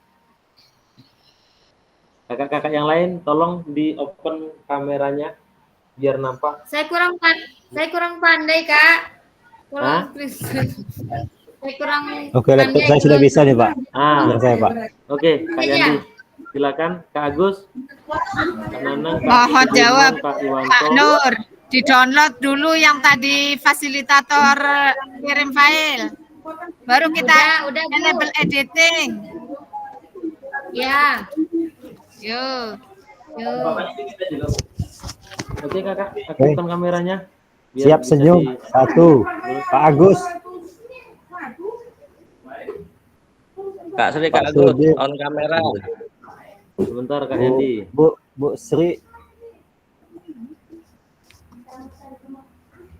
Kakak-kakak yang lain, tolong di-open kameranya biar nampak. Saya kurang pandai, Kak. Saya kurang Oke, laptop saya sudah bisa nih, Pak. Saya, Pak. Oke, Kak Yandi. Silakan, Kak Agus. Kak Nanang, Mohon jawab, Kak Iwanto. Pak Nur. Di-download dulu yang tadi fasilitator kirim file. Baru kita udah enable editing. Ya. Yuk. Oke, Kakak, aktifkan kameranya. Siap senyum. Satu. Pak Agus. Kak Sri, Kak Agus, on kamera. Sebentar, Kak Yandi. Bu Sri.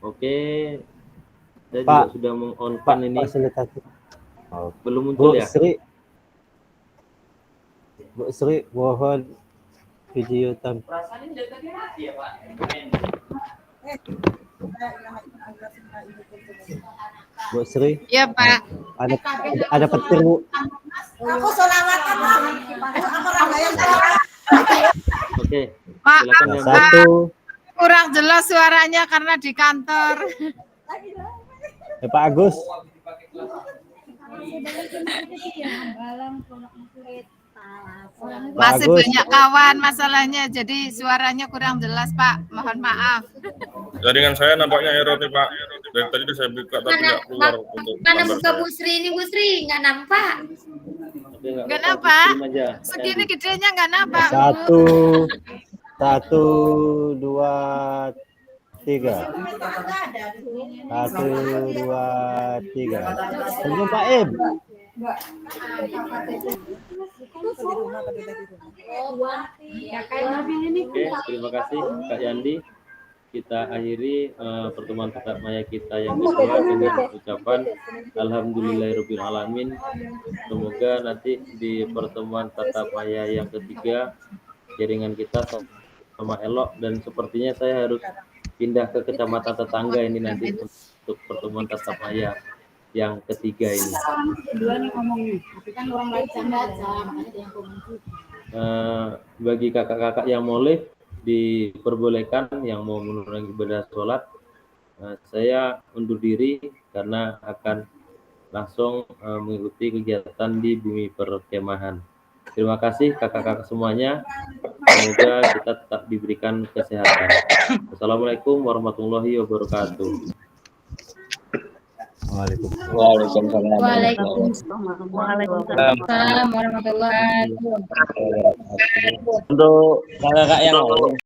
Oke. Saya Pak, juga sudah meng-on-kan ini. Fasilitator. Belum muncul ya? Sri. Bu Sri, mohon video tan. Bu Sri. Iya, Pak. Ada petir, Bu. Aku solawatan. Oke. Pak, Silakan yang Satu. kurang jelas suaranya karena di kantor. Pak Agus. Masih Bagus. banyak kawan masalahnya, jadi suaranya kurang jelas, Pak. Mohon maaf. Jaringan saya nampaknya error nih Pak. Dari tadi udah saya buka tapi nggak keluar untuk Mana gambar buka saya. Bu Sri ini, Bu Sri? Nggak nampak. Nggak nampak. Segini gedenya nggak nampak. Satu, 2, 3. 1, 2, 3. Senyum Pak Im. Oke, terima kasih Kak Yandi. Kita akhiri pertemuan tatap maya kita yang kedua dengan ucapan Alhamdulillahirobbilalamin. Semoga nanti di pertemuan tatap maya yang ketiga jaringan kita sama elok, dan sepertinya saya harus pindah ke kecamatan tetangga ini nanti untuk pertemuan tatap maya yang ketiga ini. Bagi kakak-kakak yang boleh diperbolehkan yang mau menunaikan ibadah sholat, saya undur diri karena akan langsung mengikuti kegiatan di bumi perkemahan. Terima kasih kakak-kakak semuanya. Semoga kita tetap diberikan kesehatan. Assalamualaikum warahmatullahi wabarakatuh. Waalaikumsalam warahmatullahi wabarakatuh. Untuk kakak-kakak yang lain.